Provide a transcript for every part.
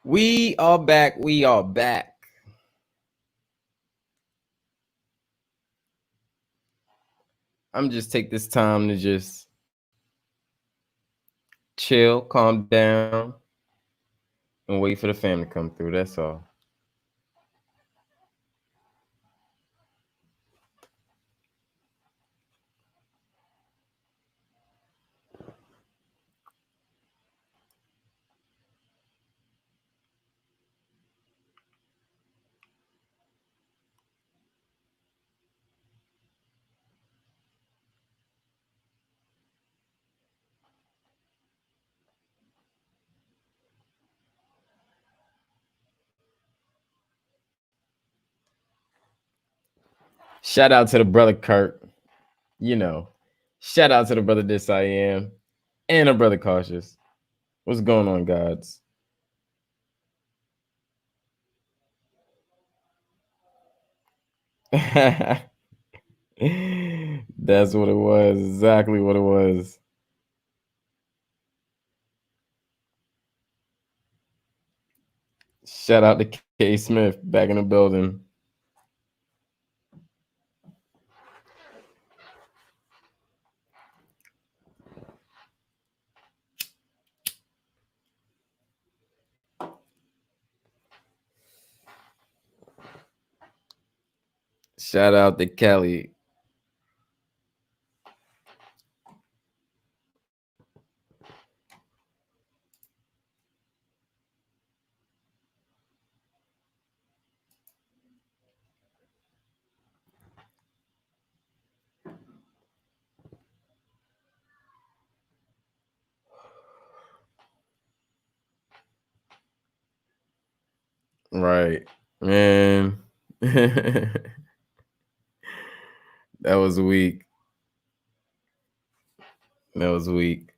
We are back. We are back. I'm just take this time to just chill, calm down, and wait for the fam to come through. That's all. Shout out to the brother Kurt. Shout out to the brother This I Am and the brother Cautious. What's going on, gods? That's what it was. Exactly what it was. Shout out to K Smith back in the building. Shout out to Kelly. Right, man. That was weak. That was weak.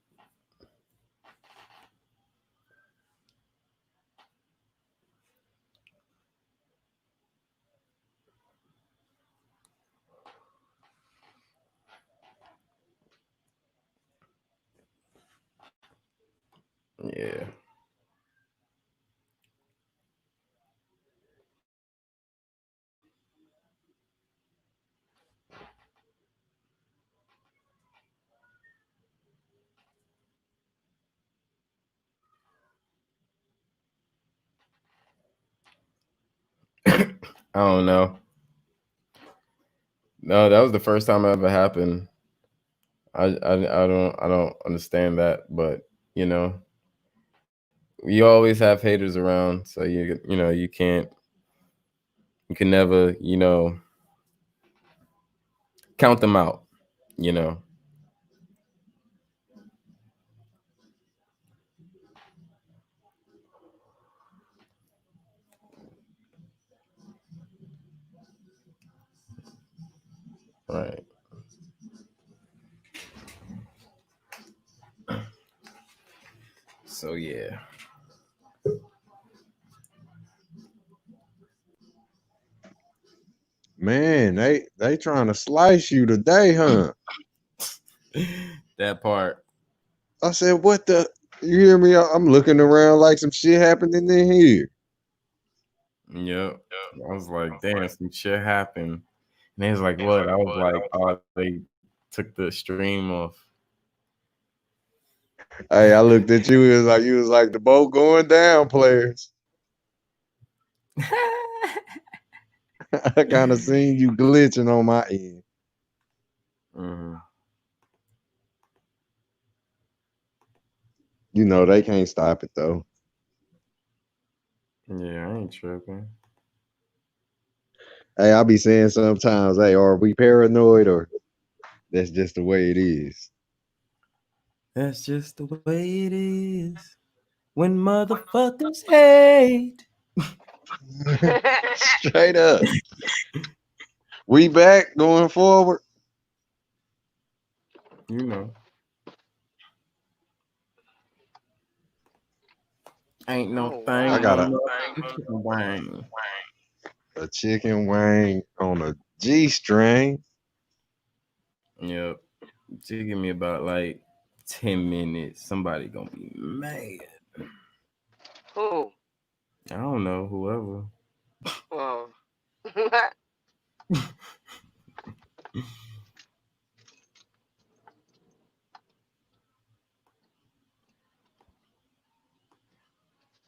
Yeah. I don't know. No, that was the first time it ever happened. I don't understand that, but you always have haters around, so you can never count them out. You know, right? So yeah. Man, they trying to slice you today, huh? That part. I said, what the? You hear me? I'm looking around like some shit happening in here. Yep. I was like, damn, some shit happened. And they was like, what? I was like, oh, they took the stream off. Hey, I looked at you. You was like the boat going down, players. I kind of seen you glitching on my end. Mm-hmm. You know they can't stop it though. Yeah, I ain't tripping. Hey, I be saying sometimes, hey, are we paranoid or that's just the way it is? That's just the way it is when motherfuckers hate. Straight up. We back going forward. You know, ain't no Oh thing I got on wow. no chicken wing. a chicken wing on a G string. Yep. Just give me about like 10 minutes. Somebody gonna be mad. Who? I don't know, whoever. Oh,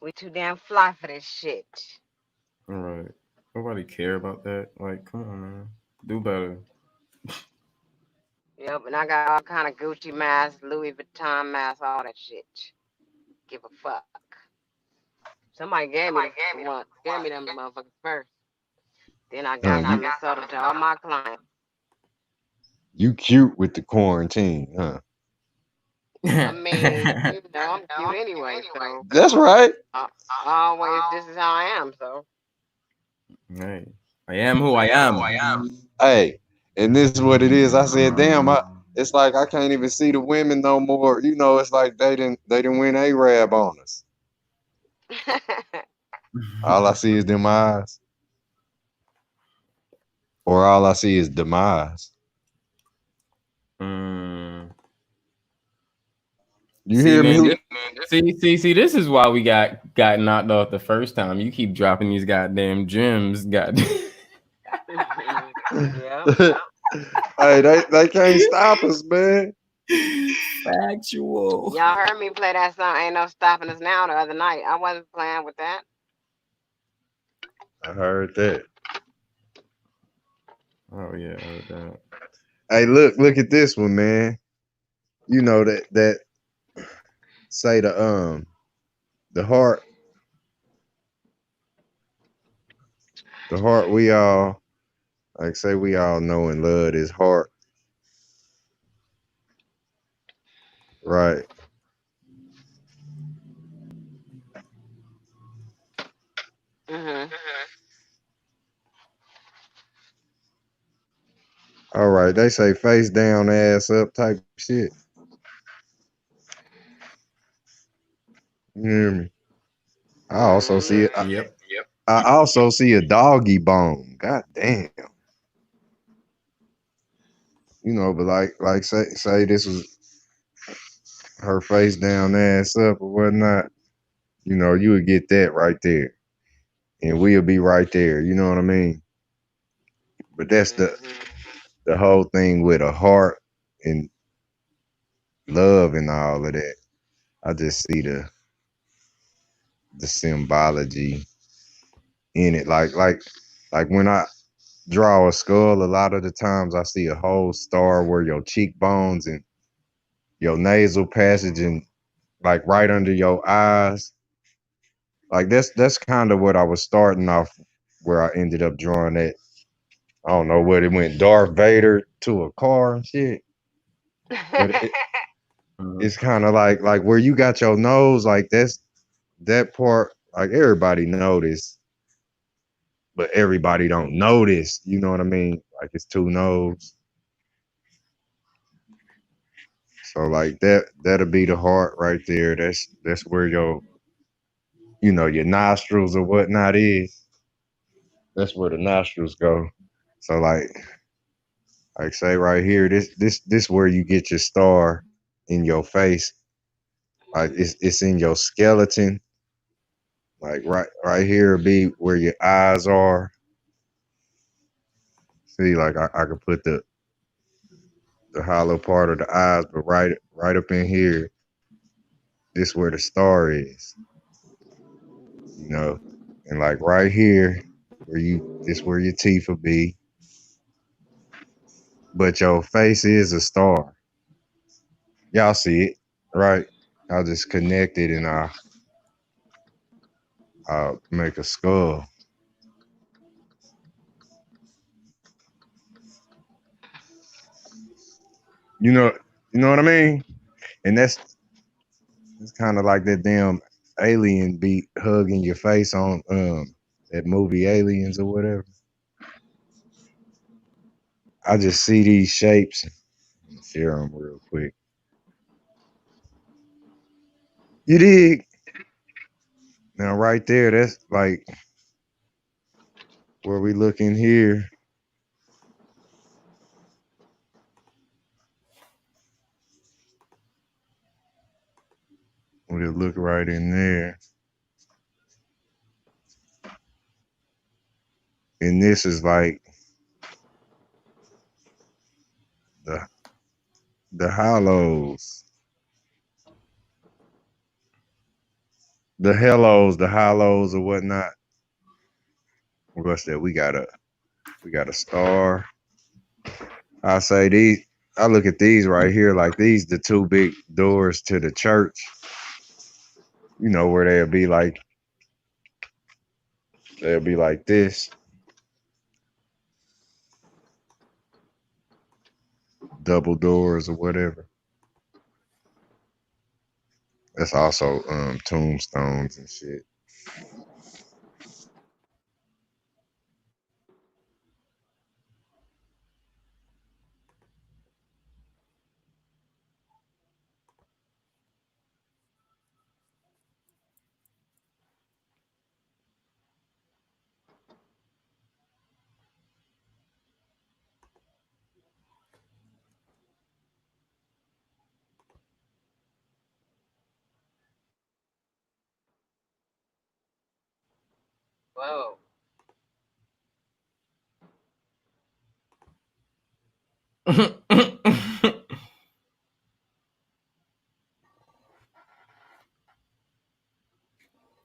we too damn fly for this shit. All right. Nobody care about that. Like, come on, man. Do better. Yep, and I got all kind of Gucci masks, Louis Vuitton masks, all that shit. Give a fuck. Somebody gave me the one, gave me them motherfuckers first. Then I got them and sold them to all my clients. You cute with the quarantine, huh? I mean, I'm cute anyway, so That's right. uh, always this is how I am. So Hey, I am who I am. Hey, and this is what it is. I said, damn, it's like I can't even see the women no more. You know, it's like they didn't win A-Rab on us. All I see is them eyes, or all I see is demise. Mm. You See, hear man, me? see. This is why we got knocked off the first time. You keep dropping these goddamn gems. God. yeah. Hey, they can't stop us, man. Factual. Y'all heard me play that song "Ain't No Stopping Us Now" the other night. I wasn't playing with that. I heard that. Oh yeah, I heard that. Hey, look at this one, man. You know that say the heart we all like say we all know and love is heart, right? Mhm. All right, they say face down, ass up type shit. You hear me? I also see it. Mhm. Yep. I also see a doggy bone. God damn. You know, but like say this was her face down, ass up or whatnot. You know, you would get that right there, and we'll be right there. You know what I mean? But that's Mhm. the whole thing with a heart and love and all of that. I just see the symbology in it. Like when I draw a skull, a lot of the times I see a whole star where your cheekbones and your nasal passage and like right under your eyes. Like that's kind of what I was starting off where I ended up drawing that. I don't know what it went Darth Vader to a car and shit. But Mhm. it's kind of like where you got your nose, like that's that part, like everybody notice, but everybody don't notice. You know what I mean? Like it's two nose. So like that'll be the heart right there. That's where your nostrils or whatnot is. That's where the nostrils go. So like say right here, this where you get your star in your face. Like it's in your skeleton. Like right here be where your eyes are. See, like I could put the hollow part of the eyes, but right up in here, this where the star is, you know. And like right here, this where your teeth will be, but your face is a star. Y'all see it, right? I'll just connect it and I'll make a skull. You know, you know what I mean? And that's it's kind of like that damn alien be hugging your face on that movie Aliens or whatever. I just see these shapes. Let me share them real quick. You dig? Now right there, that's like where we looking here. We'll look right in there. and this is like the hollows, the hellos, the hollows or whatnot. What's that? We got a star. I say these. I look at these right here, like these, the two big doors to the church. You know where they'll be like this, double doors or whatever. That's also tombstones and shit. Whoa.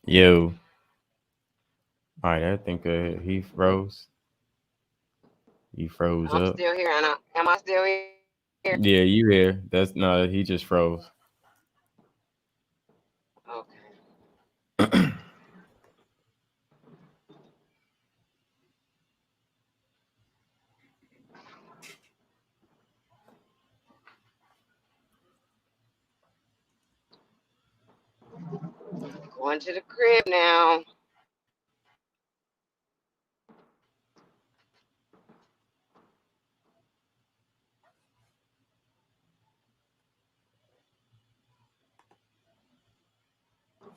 Yo, all right, I think he froze. He froze I'm up. still here, and am I still here? Yeah, you here? That's no, he just froze. Okay. Going to the crib now.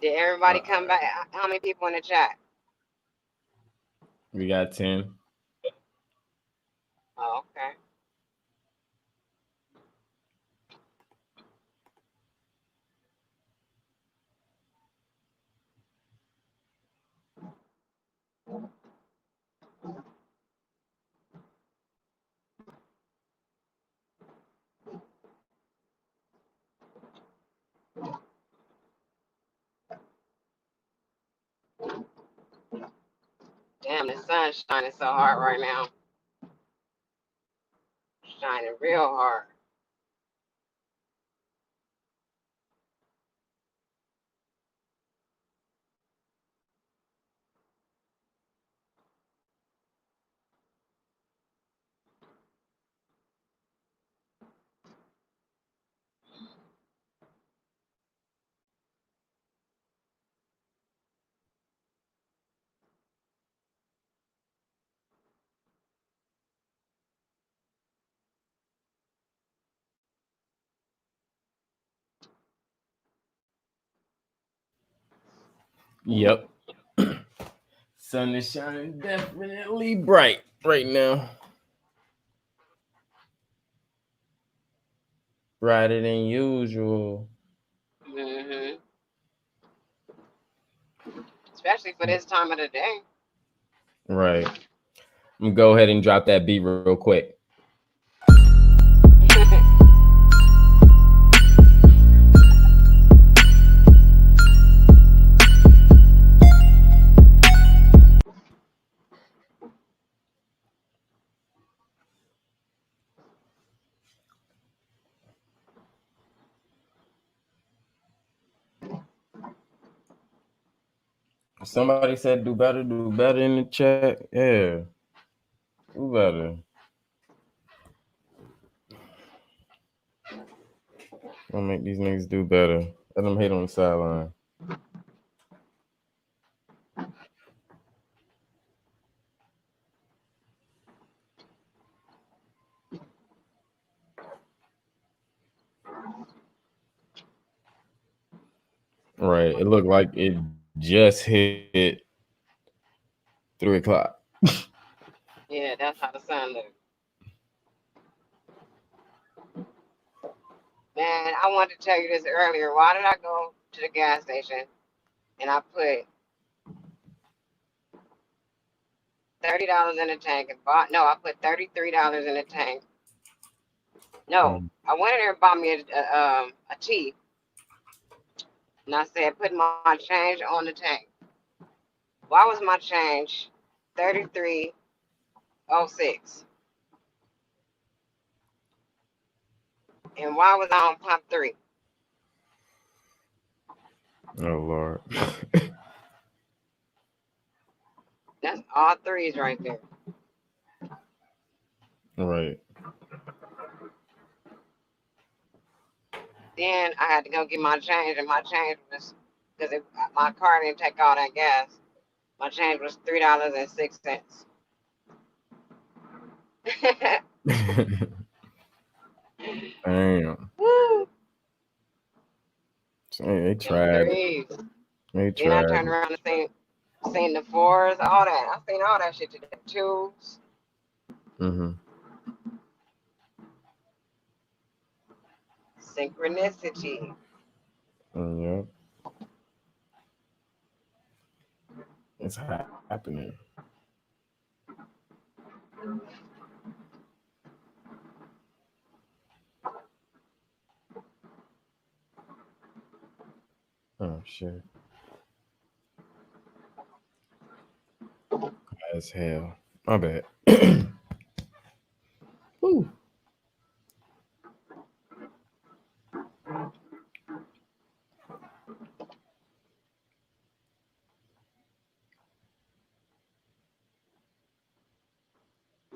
Did everybody come back? How many people in the chat? We got 10. Oh, okay. Damn, the sun's shining so hard right now. Shining real hard. Yep. Sun is shining definitely bright right now. Brighter than usual. Hmm. Especially for this time of the day. Right. I'm gonna go ahead and drop that beat real quick. Somebody said do better in the chat. Yeah, do better. I'll make these niggas do better. Let them hate on the sideline. Right. It looked like it just hit 3 o'clock. Yeah, that's how the sun looks. Man, I wanted to tell you this earlier. Why did I go to the gas station and I put $30 in the tank and bought. No, I put $33 in the tank. No, Mm. I went in there and bought me a tea, and I said put my change on the tank. Why was my change 33.06, and why was I on pump three? Oh Lord. That's all threes right there. Right. Then I had to go get my change, and my change was because my car didn't take all that gas. My change was $3.06. Damn. Woo! Hey, they Them tried it. threes. They Then I tried turned around and seen the fours, all that. I seen all that shit today. Twos, it. Mm-hmm. synchronicity. Yep. It's happening. Oh shit. As hell. My bad. Woo.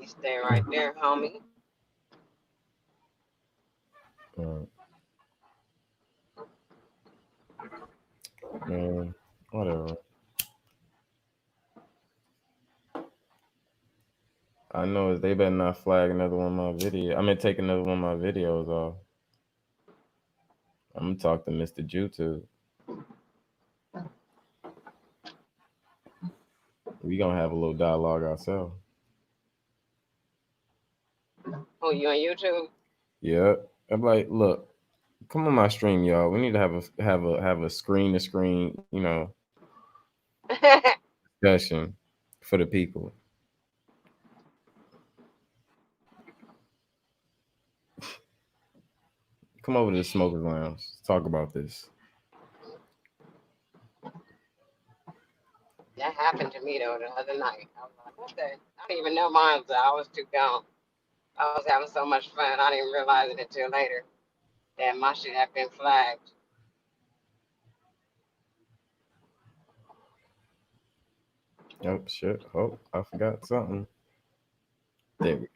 You stay right there, homie. Uh, man, whatever. I know is they better not flag another one of my video. I'm gonna take another one of my videos off. I'm gonna talk to Mr. YouTube. We gonna have a little dialogue ourselves. Oh, you on YouTube? Yeah. I'm like, look, come on my stream, y'all. We need to have a screen to screen, discussion for the people. Come over to the smokers lounge. Let's talk about this. That happened to me though the other night. I was like, what the? I didn't even know mine was out. I was too gone. I was having so much fun. I didn't realize it until later that my shit had been flagged. Oh shit. Oh, I forgot something. There we go.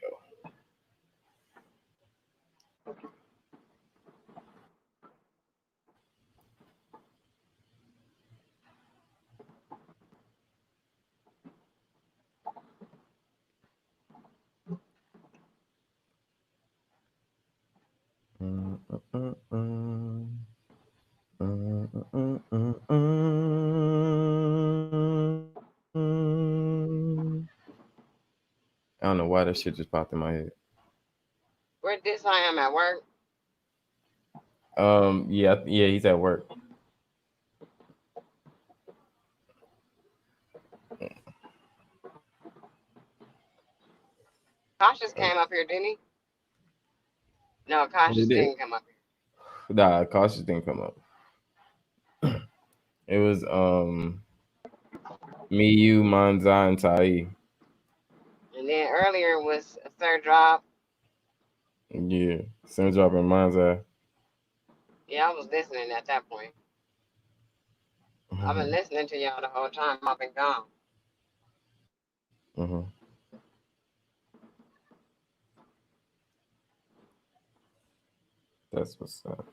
Mm, mm, mm, mm. Mm, mm, mm, mm. I don't know why that shit just popped in my head. Where this I am at work. Yeah, yeah, he's at work. Cautious came up here, didn't he? No, He Cautious did. didn't come up Nah, cautious didn't come up. It was me, you, Manza, and Tai. here. And then earlier was a third drop. Yeah, Same drop in Manza. Yeah, I was listening at that point. I've been listening to y'all the whole time I've been gone. Mm-hmm. That's what's up.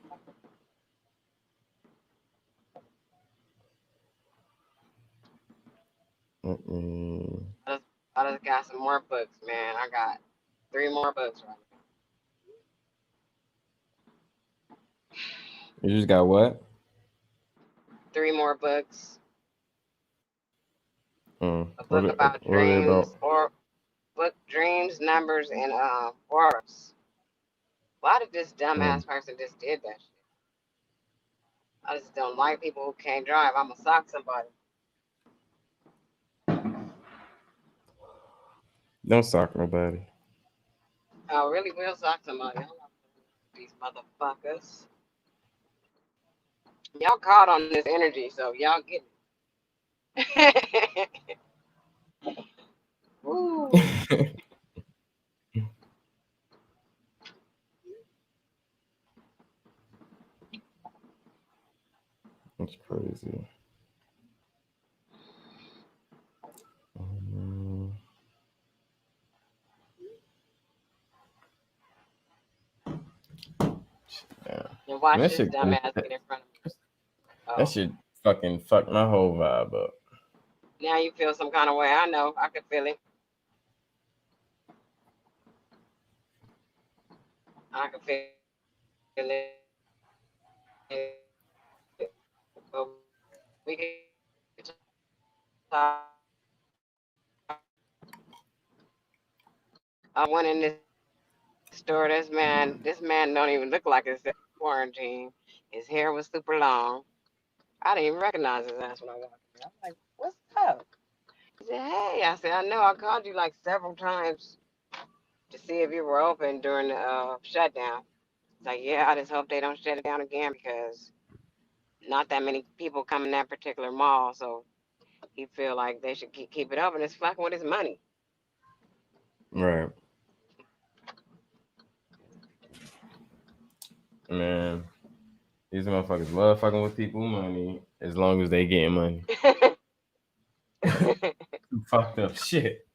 Mm-mm. I just got some more books, man. I got 3 more books right now. You just got what? 3 more books. A What? book about What are they about? dreams, or book dreams, numbers, and auras. Why did this Mm. dumbass person just did that shit? I just don't like people who can't drive. I'ma sock somebody. Don't sock nobody. I really will sock somebody. I don't know these motherfuckers. Y'all caught on this energy, so y'all get it. Woo. That's crazy. Mm, yeah. And watch That this shit, dumbass get in front of me. that Oh, shit fucking fucked my whole vibe up. now you feel some kind of way. I know. I can feel it. I can feel it. But we can talk. I went in this store. This man don't even look like it's quarantine. His hair was super long. I didn't even recognize his ass when I walked in. I was like, "What's up?" He said, "Hey." I said, "I know. I called you like several times to see if you were open during the shutdown." He's like, "Yeah. I just hope they don't shut it down again because not that many people come in that particular mall, so he feel like they should keep it open. It's fucking with his money." Right, man. These motherfuckers love fucking with people money as long as they getting money. Fucked up shit.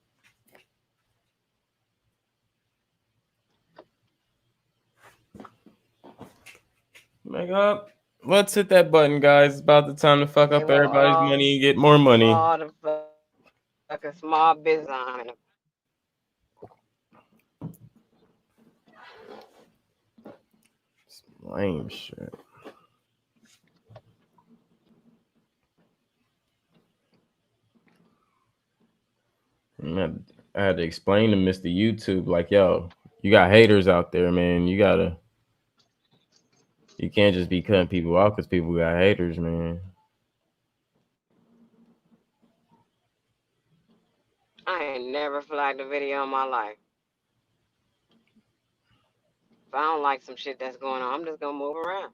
Like up. Let's hit that button, guys. It's about the time to fuck They up want everybody's all money and get more money. all the fucking small business on it. It's lame shit. I had to explain to Mr. YouTube, like, yo, you got haters out there, man. You can't just be cutting people off because people got haters, man. I ain't never flagged a video in my life. If I don't like some shit that's going on, I'm just gonna move around.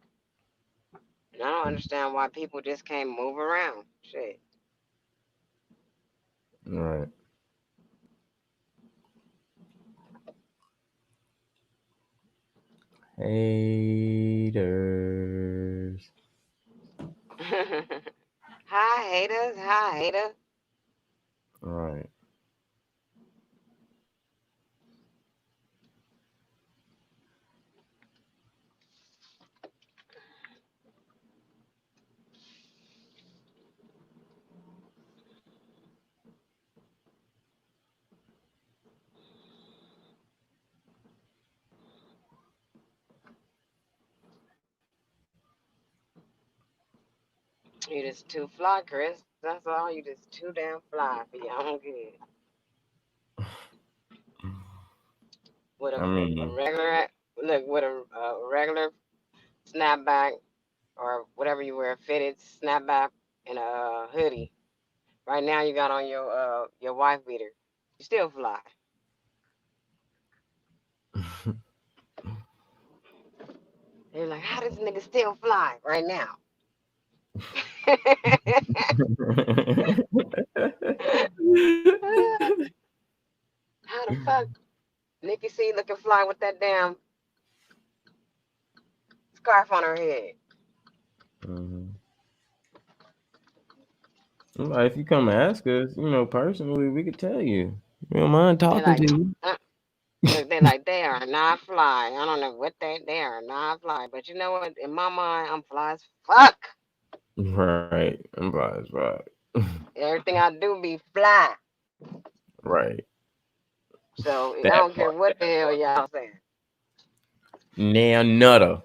And I don't understand why people just can't move around. Shit. Right. Haters. Hi haters, hi haters. Right. You just too fly, Chris. That's all. You just too damn fly for your own good. With I a mean, regular look with a regular snapback or whatever you wear, fitted snapback and a hoodie. Right now you got on your wife beater. You still fly. They're like, how does nigga still fly right now? How the fuck Nikki C looking fly with that damn scarf on her head? Mhm. Like, if you come ask us, personally, we could tell you. We don't mind They're talking to like, you. look, they're like, they are not fly. I don't know what they are not fly. But you know what? In my mind, I'm fly as fuck. Right. I'm biased, right. Everything I do be fly. Right. So I That don't care part. what the hell y'all saying. Now nutter.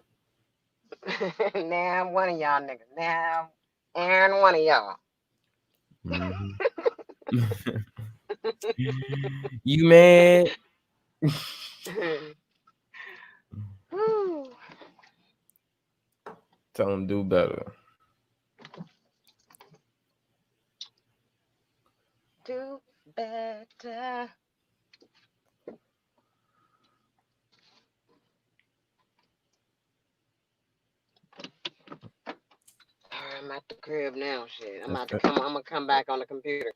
Now I'm one of y'all niggas. Now Aaron one of y'all. Mhm. You mad? Whew. Tell them do better. Do better. I'm at the crib now. Shit, I'm That's about to that. come. I'm gonna come back on the computer.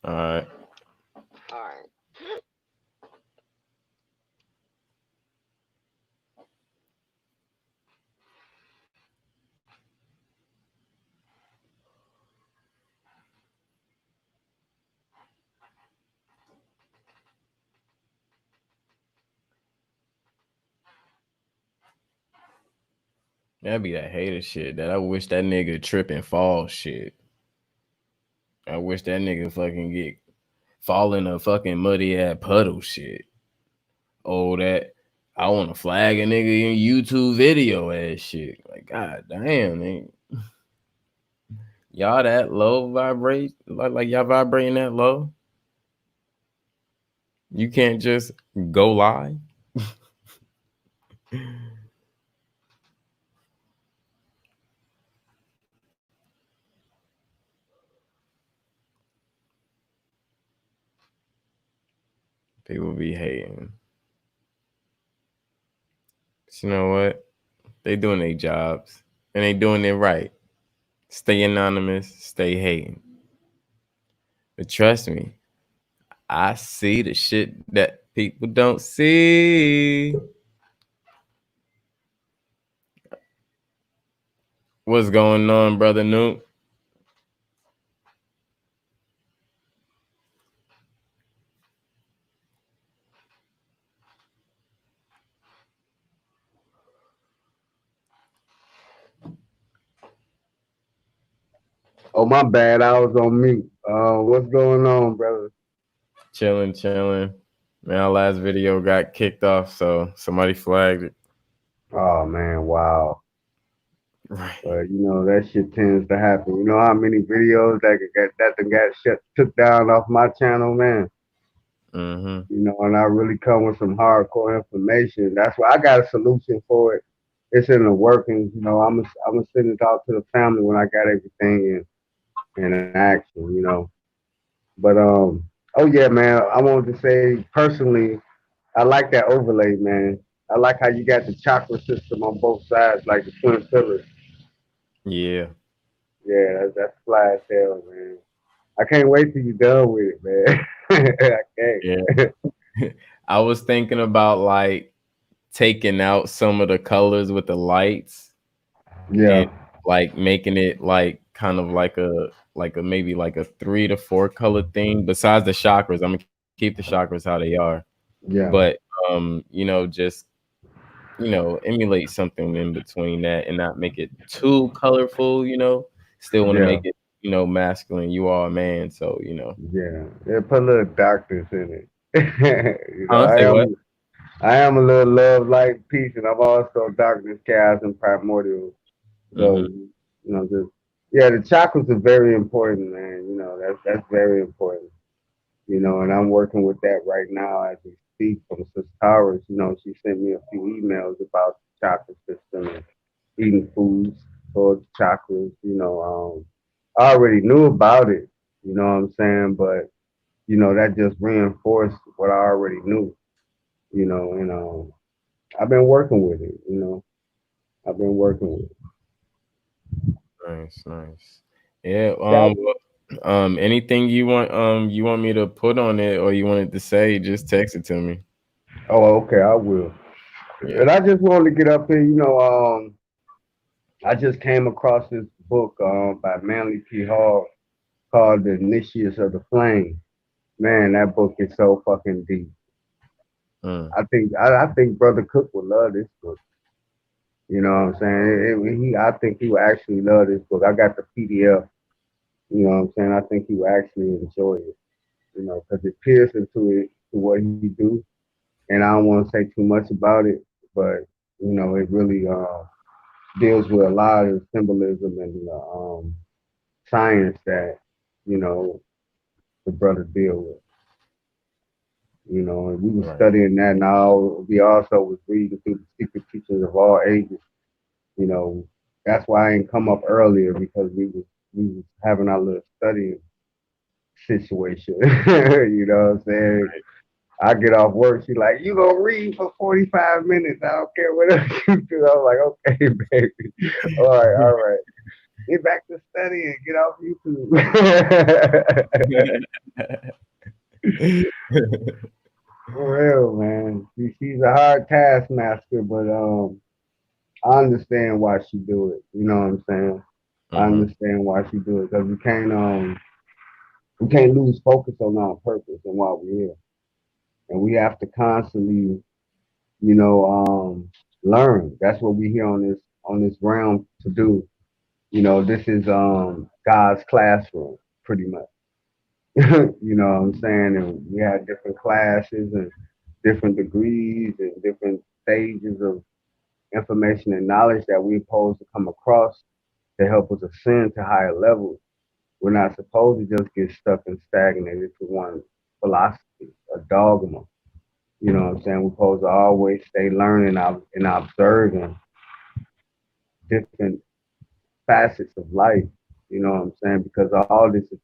All right. All right. That'd be that hater shit. That I wish that nigga trip and fall shit. I wish that nigga fucking get fall in a fucking muddy ass puddle shit. Oh, that I want to flag a nigga in YouTube video ass shit. Like, god damn, man. Y'all that low vibrate, like y'all vibrating that low. You can't just go live. People be hating. But you know what? They doing their jobs and they doing it right. Stay anonymous, stay hating. But trust me, I see the shit that people don't see. What's going on, brother Noop? Oh, my bad. I was on mute. What's going on, brother? Chilling, chilling. Man, our last video got kicked off, so somebody flagged it. Oh man, wow. Right. That shit tends to happen. You know how many videos that done got shut took down off my channel, man. Mm-hmm. And I really come with some hardcore information. That's why I got a solution for it. It's in the workings. I'm gonna send it out to the family when I got everything in action. But oh yeah, man. I wanted to say personally, I like that overlay, man. I like how you got the chakra system on both sides, like the twin pillars. Yeah. Yeah, that's fly as hell, man. I can't wait till you done with it, man. I Yeah. can't. I was thinking about like taking out some of the colors with the lights and Yeah, like making it like kind of like a maybe like a 3 to 4 color thing. Besides the chakras, I'm gonna keep the chakras how they are. But yeah, just emulate something in between that and not make it too colorful. Still want to yeah, make it, masculine. You are a man, so yeah. They put little darkness in it. Huh? I Say what? am a little love, light, peace, and I'm also darkness, chaos, and primordial. Hmm. So, just yeah, the chakras are very important, man. That's very important. And I'm working with that right now as we speak from Sister Towers. She sent me a few emails about the chakra system and eating foods for the chakras. I already knew about it, you know what I'm saying? But, that just reinforced what I already knew, and I've been working with it, I've been working with it. Nice, nice. Yeah. Yeah. Anything you want me to put on it or you wanted to say, just text it to me. Oh, okay, I will. Yeah. And I just wanted to get up here, I just came across this book by Manly P. Hall called The Initiates of the Flame. Man, that book is so fucking deep. Mm, I think Brother Cook would love this book. You know what I'm saying? I think he would actually love this book. I got the PDF. You know what I'm saying? I think he would actually enjoy it. Because it peers into it to what he do, and I don't want to say too much about it, but it really deals with a lot of symbolism and science that you know the brother deal with. And we was right. studying that now. We also was reading through the secret teachings of all ages. You know, that's why I ain't come up earlier because we was having our little studying situation. You know what I'm saying? I get off work, she like, you gonna read for 45 minutes. I don't care what else you do. I'm like, okay, baby. All right, all right. Get back to studying. Get off YouTube. For real, man. She's a hard taskmaster, but I understand why she do it. You know what I'm saying? I Hmm. understand why she do it because we can't lose focus on our purpose and why we're here, and we have to constantly, you know, learn. That's what we here on this realm to do. You know, this is God's classroom, pretty much. You know what I'm saying? And we had different classes and different degrees and different stages of information and knowledge that we're supposed to come across to help us ascend to higher levels. We're not supposed to just get stuck and stagnated to one philosophy, a dogma. You know what I'm saying? We're supposed to always stay learning and observing different facets of life. You know what I'm saying? Because all this is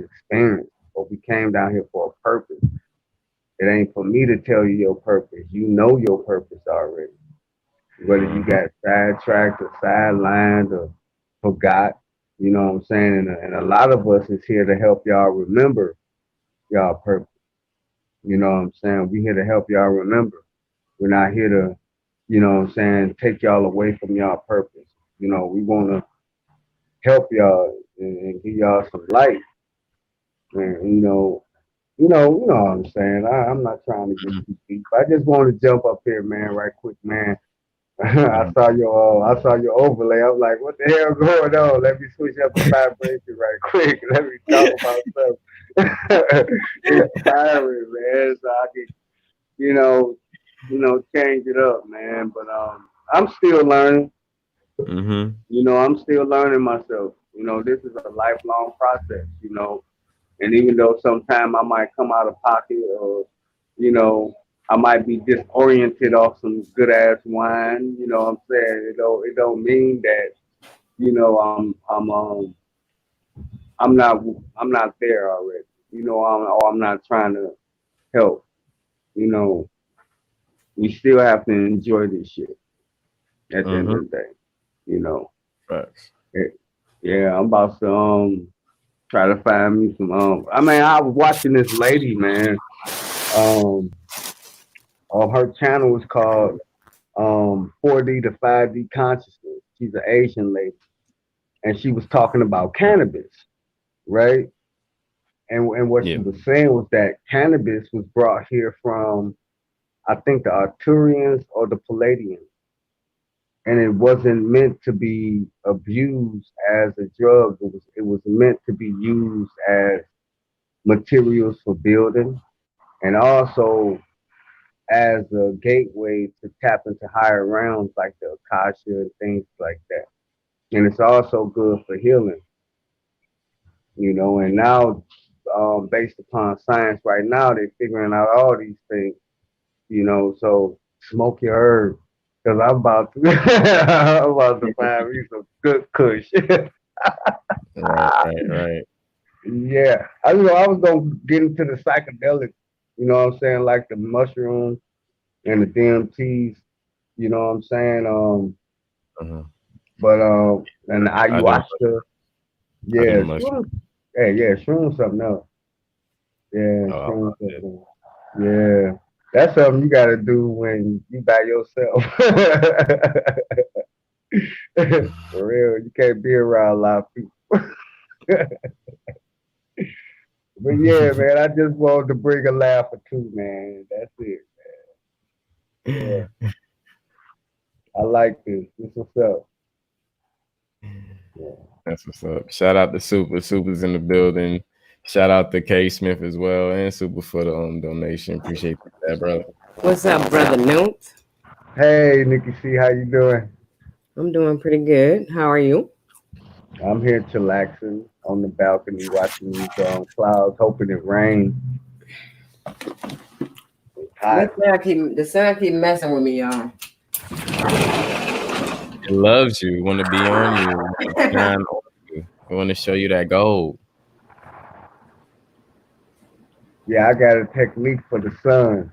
experience. But we came down here for a purpose. It ain't for me to tell you your purpose. You know your purpose already. Whether you Hmm. got sidetracked or sidelined or forgot, you know what I'm saying? And a lot of us is here to help y'all remember y'all purpose. You know what I'm saying? We here to help y'all remember. We're not here to, you know what I'm saying, take y'all away from y'all purpose. You know, we want to help y'all and give y'all some light. And, you know what I'm saying. I'm not trying to get too deep. I just want to jump up here, man, right quick, man. Hmm. I saw your overlay. I'm like, what the hell going on? Let me switch up the vibration right quick. Let me talk about stuff inspiring, man, so I can, you know, change it up, man. But I'm still learning. Hmm. You know, I'm still learning myself. You know, this is a lifelong process. You know, and even though sometimes I might come out of pocket or, you know, I might be disoriented off some good ass wine, you know what I'm saying? It don't mean that, you know, I'm not I'm not there already. You know, I'm not trying to help. You know, we still have to enjoy this shit at the end Hmm. of the day. You know. Facts. Eh, Yeah, I'm about to try to find me some I mean I was watching this lady, man. Um her channel is called 4D to 5D consciousness. She's an Asian lady, and she was talking about cannabis, right? And what Yeah. she was saying was that cannabis was brought here from, I think, the Arturians or the Palladians, and it wasn't meant to be abused as a drug. It was meant to be used as materials for building, and also as a gateway to tap into higher realms like the Akasha and things like that. And it's also good for healing, you know. And now, based upon science, right now they're figuring out all these things, you know. So smoke your herb, cause I'm about to, I'm about to find me some good kush. Right. Right. Right. Yeah, I know I was gonna get into the psychedelic, you know what I'm saying, like the mushrooms and the DMTs, you know what I'm saying. Hmm. But and the I do. ayahuasca, I do the yeah, mushroom. shrooms, hey, yeah, shrooms something else. Yeah, Oh, I shrooms love it. something else. Yeah, that's something you gotta do when you by yourself. For real, you can't be around a lot of people. But yeah, man, I just wanted to bring a laugh or two, man. That's it. Yeah, I like this. This what's up. Yeah. That's what's up. Shout out to Super. Super's in the building. Shout out to K Smith as well and Super for the donation. Appreciate that, brother. What's up, brother Newt? Hey, Nikki C, how you doing? I'm doing pretty good. How are you? I'm here chillaxing on the balcony, watching these clouds, hoping it rains. It's hot. The sun keep messing with me, y'all. It loves you. Want to be on you. Want to shine on you. Want to show you that gold. Yeah, I got a technique for the sun.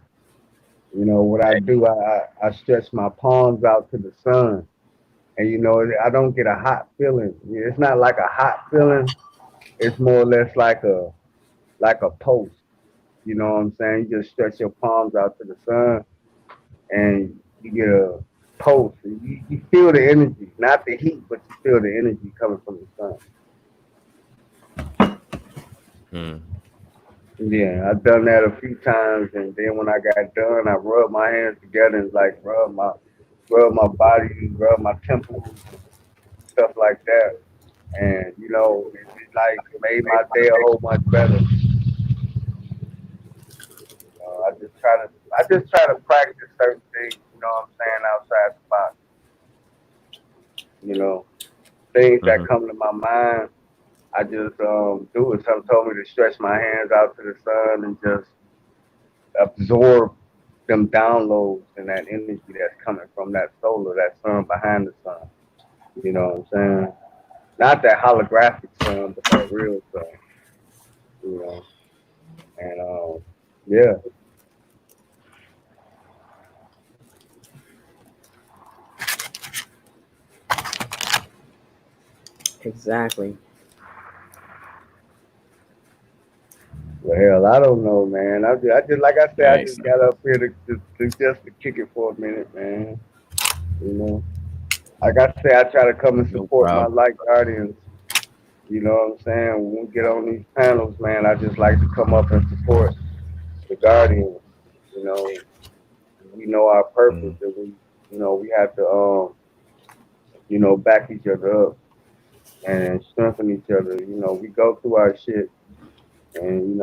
You know what I do? I stretch my palms out to the sun, and I don't get a hot feeling. It's not like a hot feeling. It's more or less like a pulse. You know what I'm saying? You just stretch your palms out to the sun, and you get a pulse. You feel the energy, not the heat, but you feel the energy coming from the sun. Hmm. Yeah, I've done that a few times, and then when I got done, I rubbed my hands together and like rub my body, rub my temples, stuff like that. And it like made my day a whole much better. I just try to practice certain things. You know what I'm saying, outside the box. You know, things that Hmm. come to my mind. I just do it. Some told me to stretch my hands out to the sun and just absorb them downloads and that energy that's coming from that solar, that sun behind the sun. You know what I'm saying? Not that holographic sun, but that real sun. You know, and yeah, Exactly. well, hell, I don't know, man. I just like I said, I Thanks. just got up here to kick it for a minute, man. You know, like I say, I try to come and No support my problem. light guardians. You know what I'm saying? When we get on these panels, man, I just like to come up and support the guardians. You know, we know our purpose, Mm. and we have to back each other up and strengthen each other. We go through our shit, and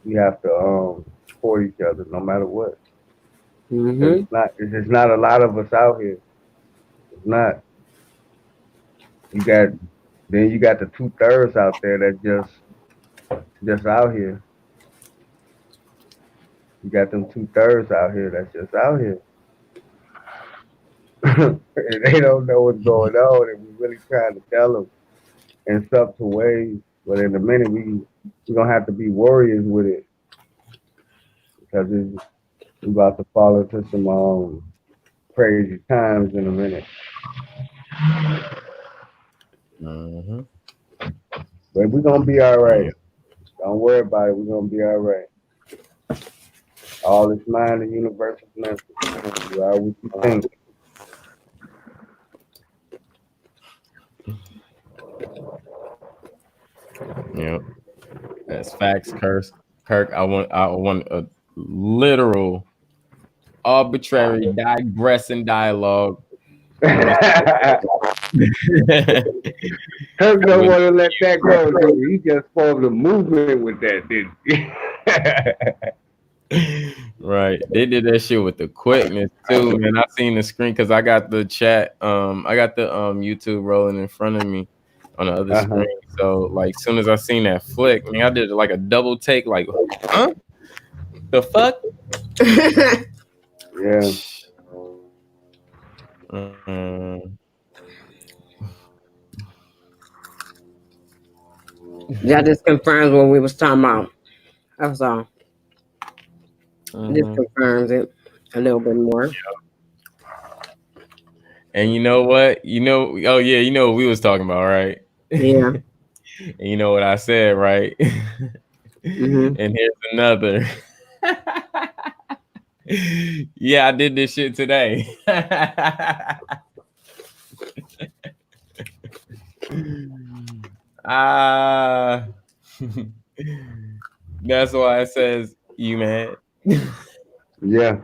we have to support each other no matter what. Because Mm-hmm. it's just not a lot of us out here. It's not. You got then you got the 2/3 out there that just out here. You got them 2/3 out here that's just out here. And they don't know what's going on, and we're really trying to tell them in subtle ways. But in a minute, we're gonna have to be warriors with it because we're about to fall into some crazy times in a minute. Hmm. But we're gonna be all right. Yeah. Don't worry about it. We're gonna be all right. All is mind, the universe is mental. You are what you think. Yeah. That's facts, Kirk. Kirk, I want a literal, arbitrary, digressing dialogue with Kirk don't with want to let that go, do he? He just formed a movement with that, didn't he? right. They did that shit with the quickness too, man. I seen the screen because I got the chat. I got the YouTube rolling in front of me on the other Uh-huh. screen. So like, soon as I seen that flick, man, I did like a double take. Like, huh? The fuck? Yeah. Mm, That just confirms what we was talking about. That's all. This mhm. confirms it a little bit more. And you know what? Oh yeah, you know what we was talking about, right? Yeah. And you know what I said, right? Mm-hmm. And here's another. Yeah, I did this shit today. Ah, that's why it says you mad. Yeah.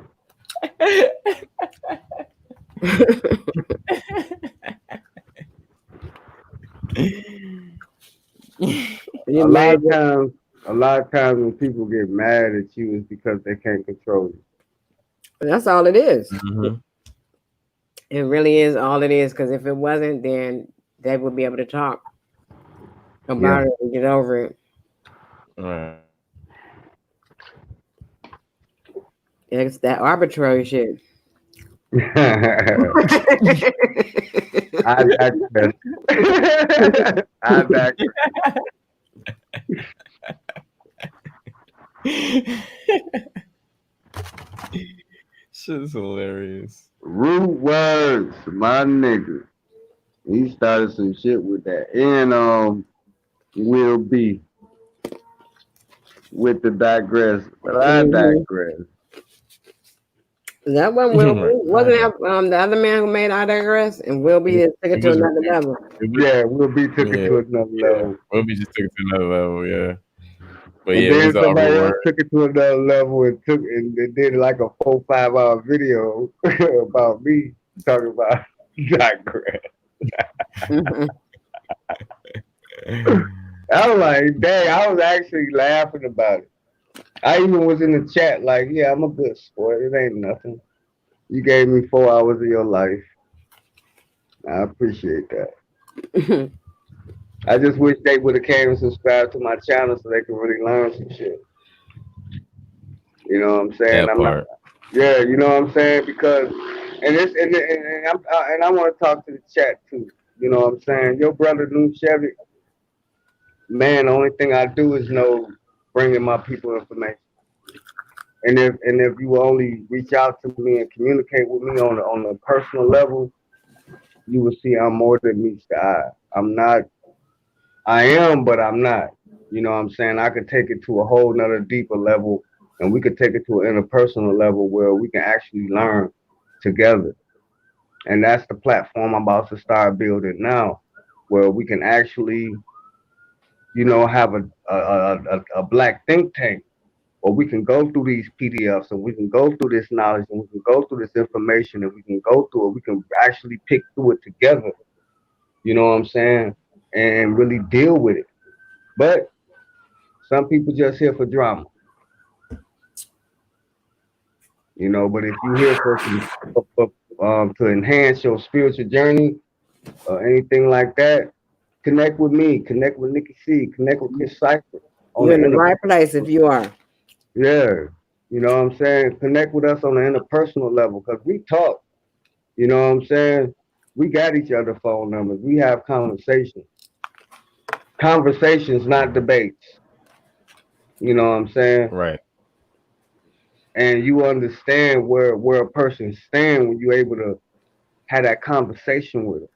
You A lot made of it. times, a lot of times when people get mad at you is because they can't control you. That's all it is. Mhm. It really is all it is. Because if it wasn't, then they would be able to talk Yeah. about it and get over it. Right. It's that arbitrary shit. I digress. I digress. Shit's hilarious. Root words, my nigga. He started some shit with that. And will be with the digress. But I Mm-hmm. digress. That one will Right. be. Wasn't that the other man who made I Digress? And Will Be It, just took it it to was another level. it was Yeah, Will be took it yeah, to another yeah. level. Well, we just took it to another level, yeah. But And yeah, it was then all somebody else reward. took it to another level and took and they did like a 4 5 hour video about me talking about digress. Mm-hmm. I was like, dang, I was actually laughing about it. I even was in the chat like, yeah, I'm a good sport. It ain't nothing. You gave me 4 hours of your life. I appreciate that. I just wish they would have came and subscribed to my channel so they could really learn some shit. You know what I'm saying? That I'm not. part. Yeah, you know what I'm saying? Because and I want to talk to the chat too. You know what I'm saying? Your brother New Chevy, man. The only thing I do is know bringing my people information. And if you only reach out to me and communicate with me on a personal level, you will see I'm more than meets the eye. I'm not. I am, but I'm not. You know what I'm saying? I could take it to a whole nother deeper level, and we could take it to an interpersonal level where we can actually learn together. And that's the platform I'm about to start building now, where we can actually, have a black think tank, or we can go through these PDFs, and we can go through this knowledge, and we can go through this information, and we can go through it. We can actually pick through it together. You know what I'm saying? And really deal with it. But some people just here for drama, But if you here to enhance your spiritual journey or anything like that, connect with me, connect with Nikki C, connect with Chris Cipher on You're the in the inner. right place if you are. Yeah, you know what I'm saying. Connect with us on the interpersonal level because we talk. You know what I'm saying. We got each other phone numbers. We have conversations. Conversations, not debates. You know what I'm saying. Right. And you understand where a person stand when you're able to have that conversation with them.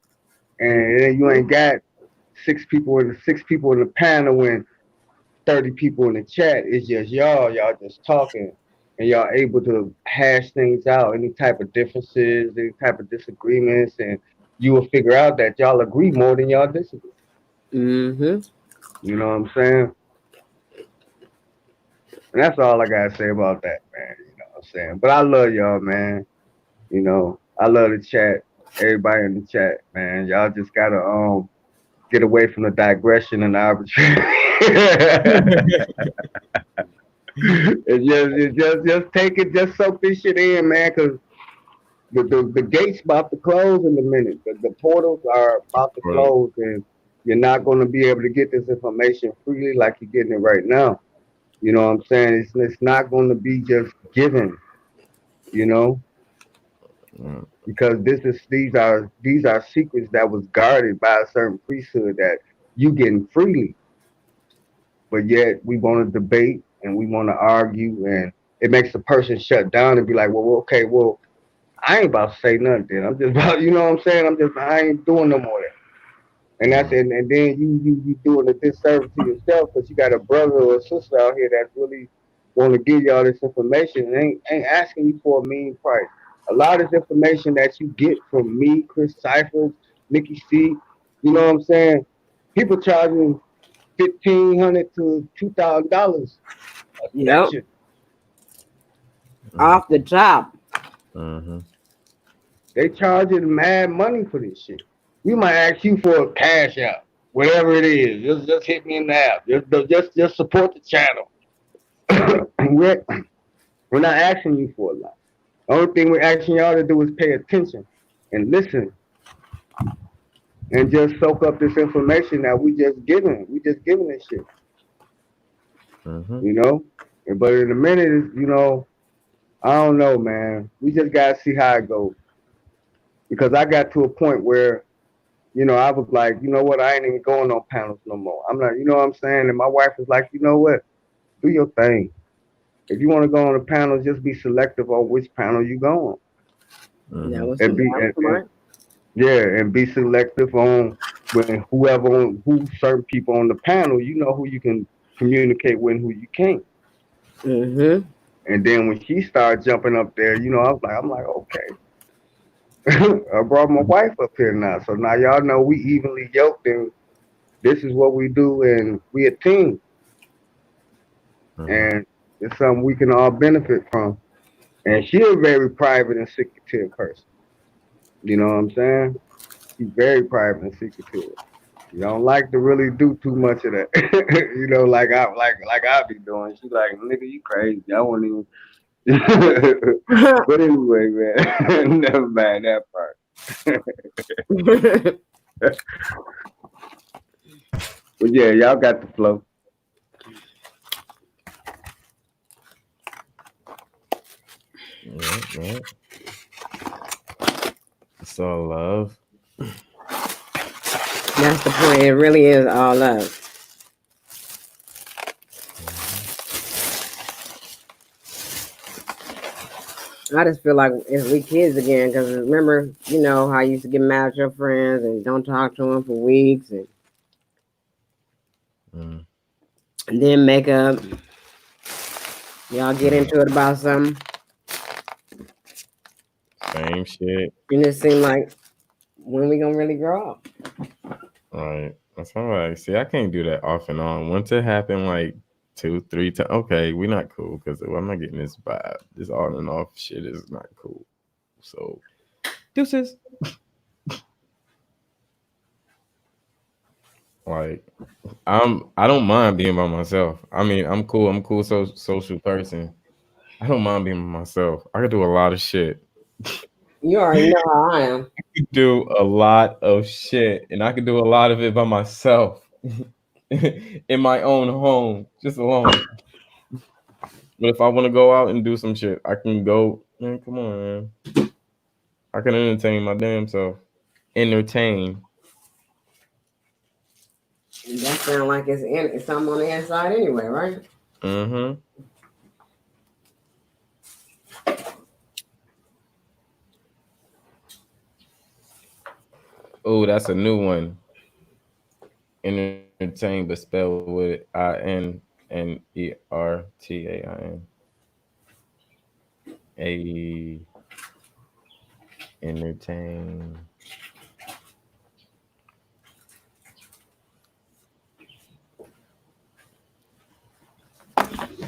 And then you ain't got six people in the panel and 30 people in the chat. It's just y'all just talking and y'all able to hash things out, any type of differences, any type of disagreements, and you will figure out that y'all agree more than y'all disagree. Mm-hmm. You know what I'm saying? And that's all I gotta say about that, man. You know what I'm saying? But I love y'all, man. I love the chat. Everybody in the chat, man. Y'all just gotta get away from the digression and arbitrary. Just take it, just soak this shit in, man, because the gates about to close in a minute. The portals are about to Well, close, and you're not going to be able to get this information freely like you're getting it right now. You know what I'm saying? It's not going to be just given, you know, mm, because these are secrets that was guarded by a certain priesthood that you getting freely, but yet we want to debate and we want to argue, and it makes the person shut down and be like, well, okay, well, I ain't about to say nothing. Then I'm just about, you know what I'm saying? I ain't doing no more of that. And that's mm, it. And then you doing a disservice to yourself because you got a brother or a sister out here that really want to give y'all this information and ain't asking you for a mean price. A lot of this information that you get from me, Chris Cyphers, Nikki C, you know what I'm saying? People charging $1,500 to $2,000 a Yep. session. mm, Off the top. mm-hmm. They charging mad money for this shit. We might ask you for a cash out, whatever it is. Just hit me in the app. Just support the channel. we're, we're not asking you for a lot. The only thing we're asking y'all to do is pay attention and listen and just soak up this information that we just giving. We just giving this shit, Mm-hmm. you know. But in a minute, I don't know, man. We just gotta see how it goes because I got to a point where I was like, you know what, I ain't even going on panels no more. I'm not, you know what I'm saying? And my wife was like, you know what, do your thing. If you want to go on the panels, just be selective on which panel you go on. That Mm-hmm. was And that be was smart. Yeah, and be selective on when who certain people on the panel. You know who you can communicate with and who you can't. Mm-hmm. And then when she started jumping up there, I'm like, okay. I brought my wife up here now, so now y'all know we evenly yoked, and this is what we do, and we a team, Mhm. and it's something we can all benefit from. And she a very private and secretive person. You know what I'm saying? She's very private and secretive. You don't like to really do too much of that. Like I be doing. She like, nigga, you crazy. I won't even. But anyway, man, never mind that part. But yeah, y'all got the flow. Yeah, yeah. It's all love. That's the point. It really is all love. Mhm. I just feel like if we kids again, because remember, you know how you used to get mad at your friends and don't talk to them for weeks, Mm. and then make up. Y'all get Mm. into it about something, Same shit. and it seemed like when we gonna really grow up? Right. That's all right. See, I can't do that off and on. Once it happened like two, three times, okay, we're not cool because I'm not getting this vibe. This on and off shit is not cool. So, deuces. Like, I don't mind being by myself. I mean, I'm cool. I'm a cool social person. I don't mind being by myself. I could do a lot of shit. You already know how I am. Do a lot of shit, and I could do a lot of it by myself in my own home, just alone. But if I want to go out and do some shit, I can go. Man, come on, man. I can entertain my damn self. Entertain. That sound like it's something on the inside anyway, right? Mm-hmm. Oh, that's a new one. Entertain, but spell with INNERTAIN. A entertain.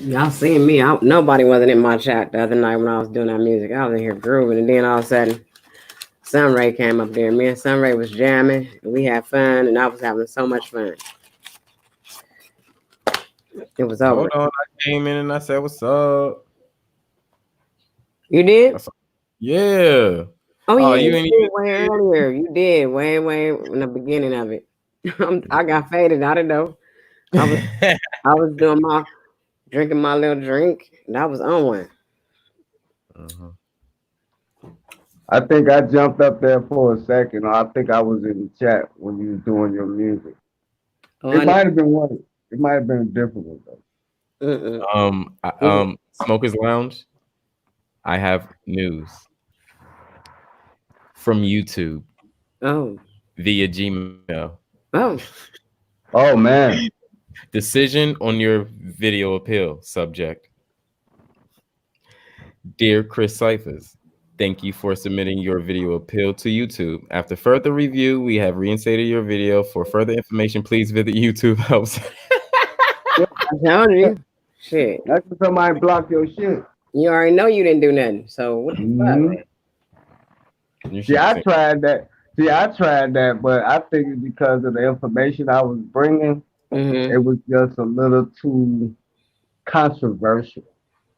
Y'all seen me. Nobody wasn't in my chat the other night when I was doing that music. I was in here grooving, and then all of a sudden, Sunray came up there. Me and Sunray was jamming, and we had fun, and I was having so much fun. It was over. Hold on, I came in and I said, "What's up?" You did? That's yeah. Oh Oh, yeah, you you ain't did way earlier. You did way in the beginning of it. I got faded. I didn't know. I was even. I was doing my drinking my little drink, and I was on one. Uh-huh. I think I jumped up there for a second, or I think I was in the chat when you was doing your music. Oh, It I know. might have been one. It might have been a different one though. Mm-mm. Smokers Lounge. I have news from YouTube Oh, via Gmail. oh. Oh man. Decision on your video appeal. Subject: Dear Chris Cyphers, thank you for submitting your video appeal to YouTube. After further review, we have reinstated your video. For further information, please visit YouTube helps. Yeah, I told you. Shit. that's when somebody blocked your shit. You already know you didn't do nothing. So what the fuck? Hmm. You See, should have I seen. tried that. See, I tried that, but I think it's because of the information I was bringing. It Mm-hmm. was just a little too controversial.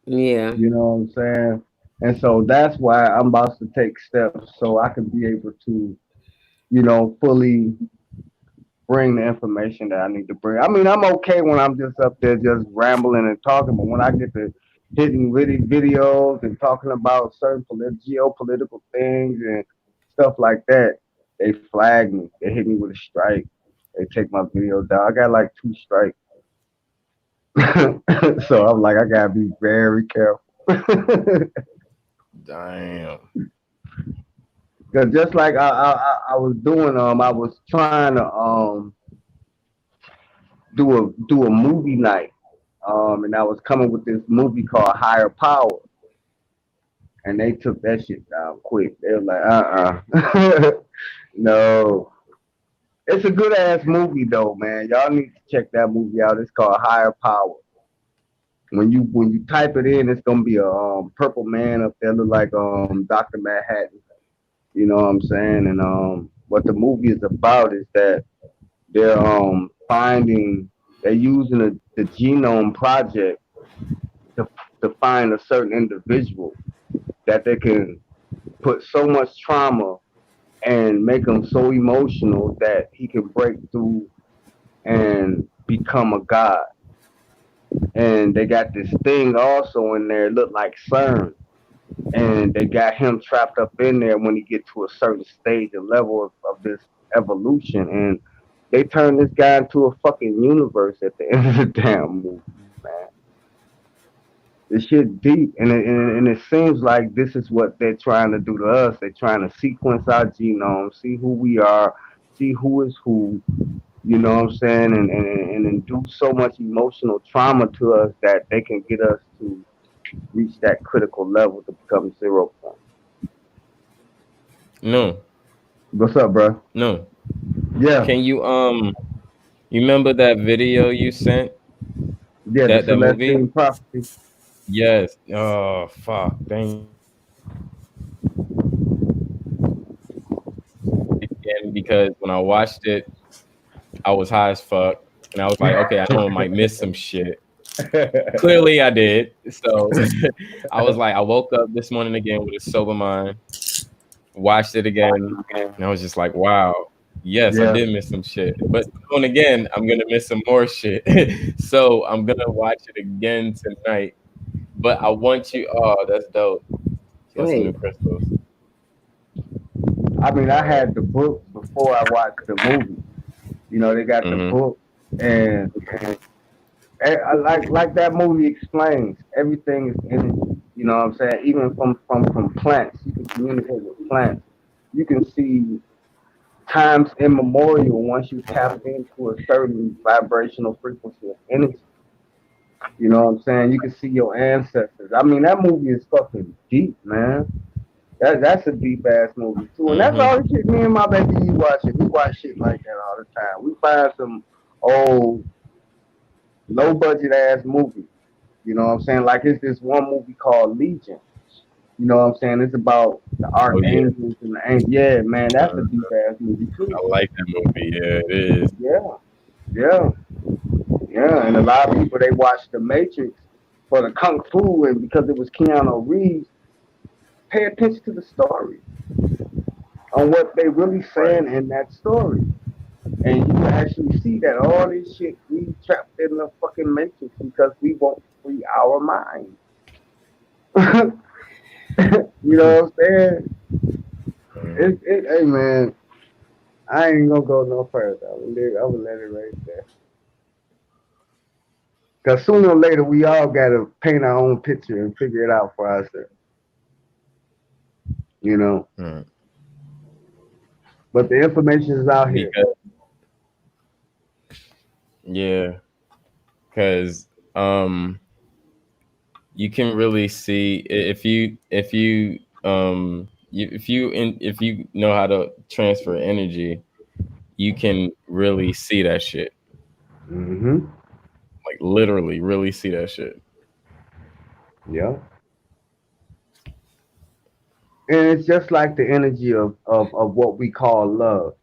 Yeah. You know what I'm saying? And so that's why I'm about to take steps so I can be able to, fully bring the information that I need to bring. I mean, I'm okay when I'm just up there just rambling and talking, but when I get to hitting really videos and talking about certain geopolitical things and stuff like that, they flag me. They hit me with a strike. They take my video down. I got like 2 strikes. So I'm like, I gotta be very careful. Damn. Cause just like I was doing, I was trying to do a movie night, and I was coming with this movie called Higher Power, and they took that shit down quick. They were like, no. It's a good ass movie though, man. Y'all need to check that movie out. It's called Higher Power. When you type it in, it's gonna be a purple man up there, look like Doctor Manhattan. You know what I'm saying? And what the movie is about is that they're they're using the genome project to to find a certain individual that they can put so much trauma and make him so emotional that he can break through and become a god. And they got this thing also in there, look like CERN, and they got him trapped up in there when he get to a certain stage and level of this evolution, and they turn this guy into a fucking universe at the end of the damn movie, man. This shit deep, and it seems like this is what they're trying to do to us. They're trying to sequence our genome, see who we are, see who is who. You know what I'm saying, and induce so much emotional trauma to us that they can get us to reach that critical level to become 0 point. No, What's up, bro? no. Yeah, Can you you remember that video you sent? yeah, the That movie? Celestine prophecy. Yes. Oh fuck. Thank you. Again, because when I watched it, I was high as fuck, and I was like, okay, I know I might miss some shit. Clearly, I did. So I was like, I woke up this morning again with a sober mind, watched it again, and I was just like, wow, yes, I Yeah. did miss some shit. But going again, I'm gonna miss some more shit. So I'm gonna watch it again tonight. But I want you. Oh, that's dope. She got some new Hey, crystals. I mean, I All right. had the book before I watched the movie. You know, they got the Mm-hmm. book, and I like that movie explains everything is energy. You know what I'm saying? Even from plants, you can communicate with plants. You can see times immemorial once you tap into a certain vibrational frequency of energy. You know what I'm saying? You can see your ancestors. I mean, that movie is fucking deep, man. That's a deep ass movie too, and that's Mm-hmm. all the shit me and my baby you watch it. We watch shit like that all the time. We find some old low budget ass movies. You know what I'm saying? Like it's this one movie called Legion. You know what I'm saying? It's about the Oh yeah. archangels and the angels. Yeah, man, that's a Uh, deep ass movie too. I like that movie. Yeah, it is. Yeah, yeah, yeah. And a lot of people they watch The Matrix for the kung fu, and because it was Keanu Reeves, pay attention to the story on what they really Right. saying in that story. And you can actually see that all this shit we trapped in the fucking matrix because we won't free our mind. You know what I'm saying? Hey man, I ain't gonna go no further. I'm gonna let it right there. Cause sooner or later we all gotta paint our own picture and figure it out for ourselves. You know. Mm. But the information is out here. Because yeah, because you can really see if you know how to transfer energy, you can really see that shit. Hmm. Like literally, really see that shit. Yeah. And it's just like the energy of what we call love.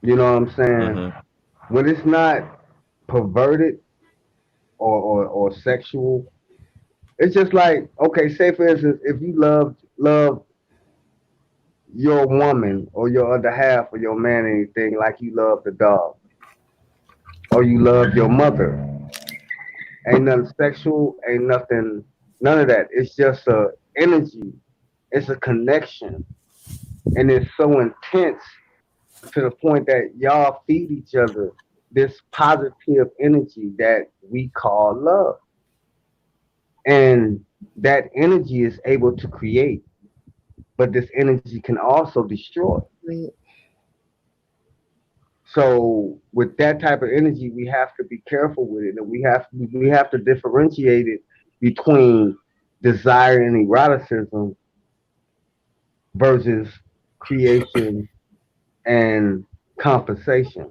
You know what I'm saying? Mm-hmm. When it's not perverted or sexual, it's just like, okay, say for instance, if you love your woman or your other half or your man or anything like you love the dog or you love your mother. Ain't nothing sexual, ain't nothing, none of that. It's just a energy. It's a connection. And it's so intense to the point that y'all feed each other this positive energy that we call love. And that energy is able to create. but this energy can also destroy. Mm. So with that type of energy, we have to be careful with it, and we have to differentiate it between desire and eroticism versus creation and compensation.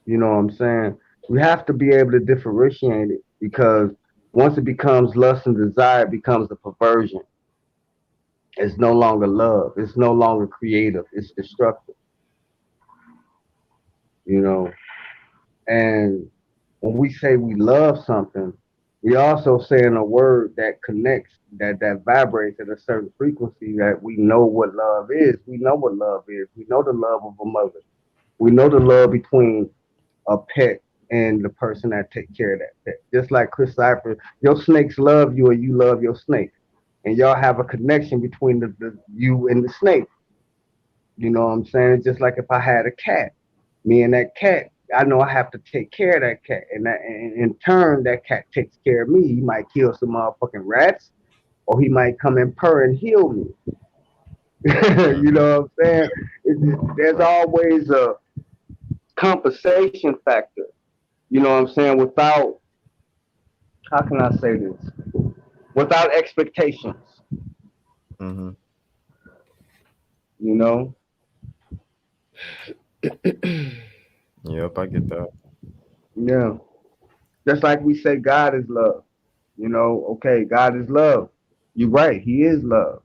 You know what I'm saying? We have to be able to differentiate it because once it becomes lust and desire, it becomes a perversion. It's no longer love. It's no longer creative. It's destructive. You know, and when we say we love something, we also saying a word that connects, that vibrates at a certain frequency that we know what love is. We know what love is. We know the love of a mother. We know the love between a pet and the person that take care of that pet. Just like Chris Cypher, your snakes love you and you love your snake. And y'all have a connection between the you and the snake. You know what I'm saying? It's just like if I had a cat, me and that cat, I know I have to take care of that cat. And in turn, that cat takes care of me. He might kill some motherfucking rats, or he might come and purr and heal me. You Mm-hmm. know what I'm saying? There's always a compensation factor. You know what I'm saying? Without, how can I say this? Without expectations, Mm-hmm. you know? Yep, I get that. Yeah. Just like we say God is love. You know, okay, God is love. You're right, he is love.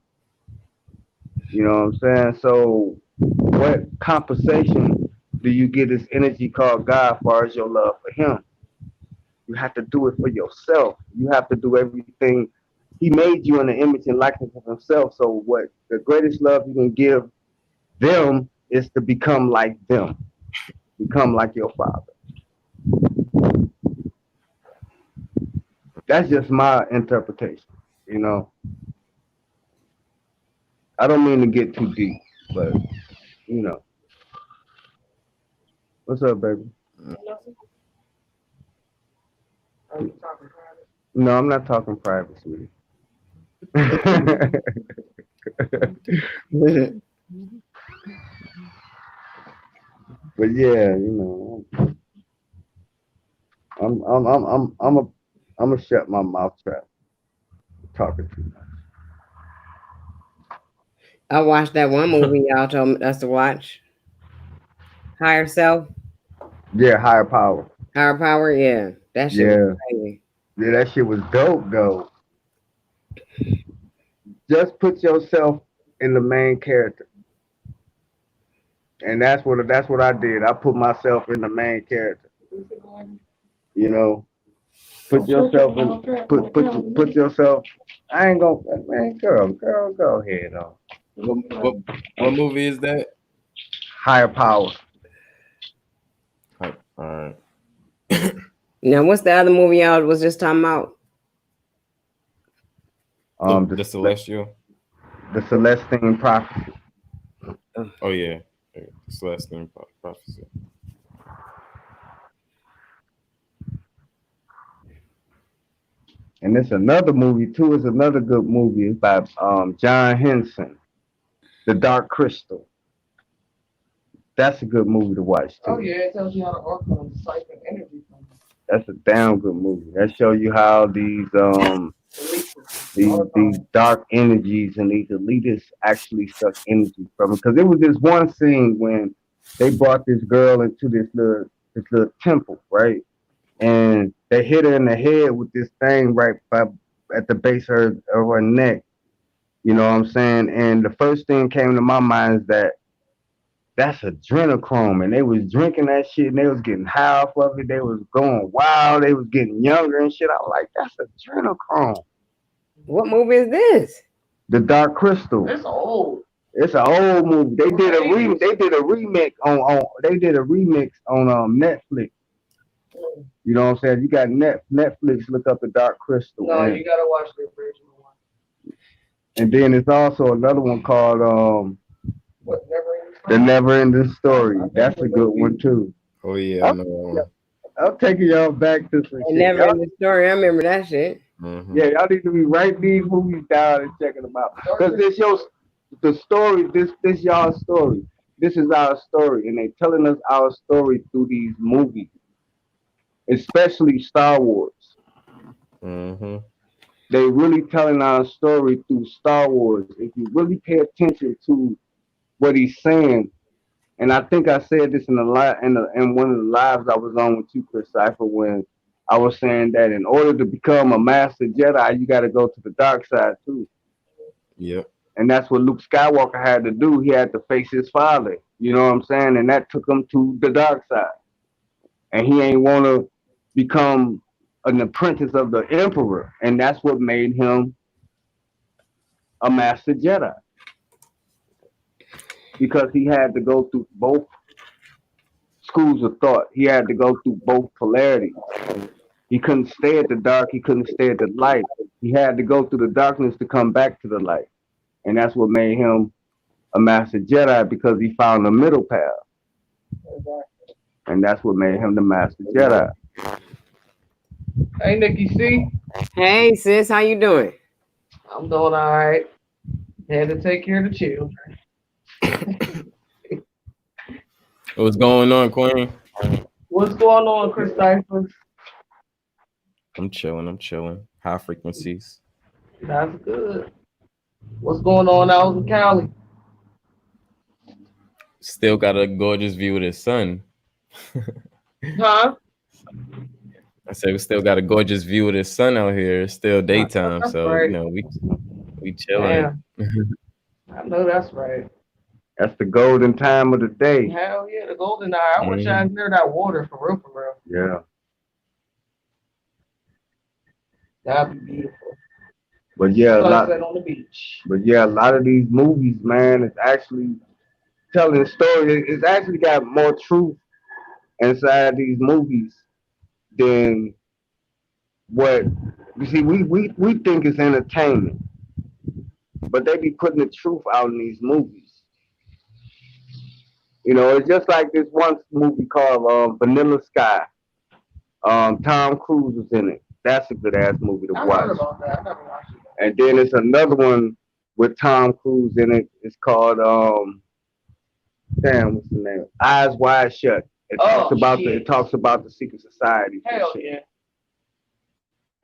You know what I'm saying? So what compensation do you get this energy called God as far as your love for him? You have to do it for yourself. You have to do everything. He made you in the image and likeness of himself. So what the greatest love you can give them is to become like them. Become like your father. That's just my interpretation. You know, I don't mean to get too deep, but you know, what's up, baby? No, I'm not talking private, sweetie. But yeah, you know, I'm gonna shut my mouth trap talking too much. I watched that one movie y'all told us to watch. Higher Self, Yeah, higher power. Higher Power. Yeah, that shit was Yeah, crazy. yeah, that shit was dope though. Just put yourself in the main character, and that's what I did. I put myself in the main character. You know, put yourself in, put yourself. I ain't gonna, man, girl, go ahead on. What movie is that? Higher power. All right. Now, what's the other movie y'all was just talking about? The The the Celestial. the Celestine prophecy. Oh yeah, yeah, the Celestial Prophecy. And it's another movie too. It's another good movie. It's by John Henson, The Dark Crystal. That's a good movie to watch too. Oh yeah, it tells you how to siphon energy from it. That's a damn good movie. That show you how these dark energies and these elitists actually suck energy from it. Because it was this one scene when they brought this girl into this little temple, right? And they hit her in the head with this thing right at the base of her neck. You know what I'm saying? And the first thing came to my mind is that that's adrenochrome, and they was drinking that shit, and they was getting high off of it. They was going wild. They was getting younger and shit. I was like, that's adrenochrome. What movie is this? The Dark Crystal. It's old. It's an old movie. They did a remix on Netflix. You know what I'm saying? You got Netflix. Look up the Dark Crystal. No, you gotta watch the original one. And then it's also another one called what, The Never Ending Story. That's a good one too. Oh yeah, I I'm, know. I'm taking y'all back to some And shit. Never in the Story. I remember that shit. Mm-hmm. Yeah, y'all need to be writing these movies down and checking them out. Cause the story. This y'all story. This is our story, and they telling us our story through these movies, especially Star Wars. Mm-hmm. They really telling our story through Star Wars. If you really pay attention to what he's saying, and I think I said this in in one of the lives I was on with you, Chris Cipher, when I was saying that in order to become a master Jedi, you got to go to the dark side too, Yep. and that's what Luke Skywalker had to do. He had to face his father. You know what I'm saying? And that took him to the dark side, and he ain't want to become an apprentice of the Emperor, and that's what made him a master Jedi because he had to go through both schools of thought. He had to go through both polarities. He couldn't stay at the dark. He couldn't stay at the light. He had to go through the darkness to come back to the light. And that's what made him a master Jedi because he found the middle path. And that's what made him the master Jedi. Hey, Nikki C. Hey sis, how you doing? I'm doing all right. Had to take care of the children. What's going on, Queen? What's going on, Chris Cyphers? I'm chilling. I'm chilling. High frequencies. That's good. What's going on out in Cali? Still got a gorgeous view of the sun. Huh? I said we still got a gorgeous view of the sun out here. It's still daytime, That's so right. we chilling. Damn. I know that's right. That's the golden time of the day. Hell yeah, the golden hour. I wish I was near that water for real, for real. Yeah. That'd be beautiful. But yeah, Sunset on the beach. a lot of these movies, man, it's actually telling stories. It's actually got more truth inside these movies than what you see. We think it's entertainment, but they be putting the truth out in these movies. You know, it's just like this one movie called Vanilla Sky. Tom Cruise was in it. That's a good ass movie to I watch. heard about that. I never watched it. And then it's another one with Tom Cruise in it. It's called damn, what's the name? Eyes Wide Shut. It talks about the secret society. Hell yeah.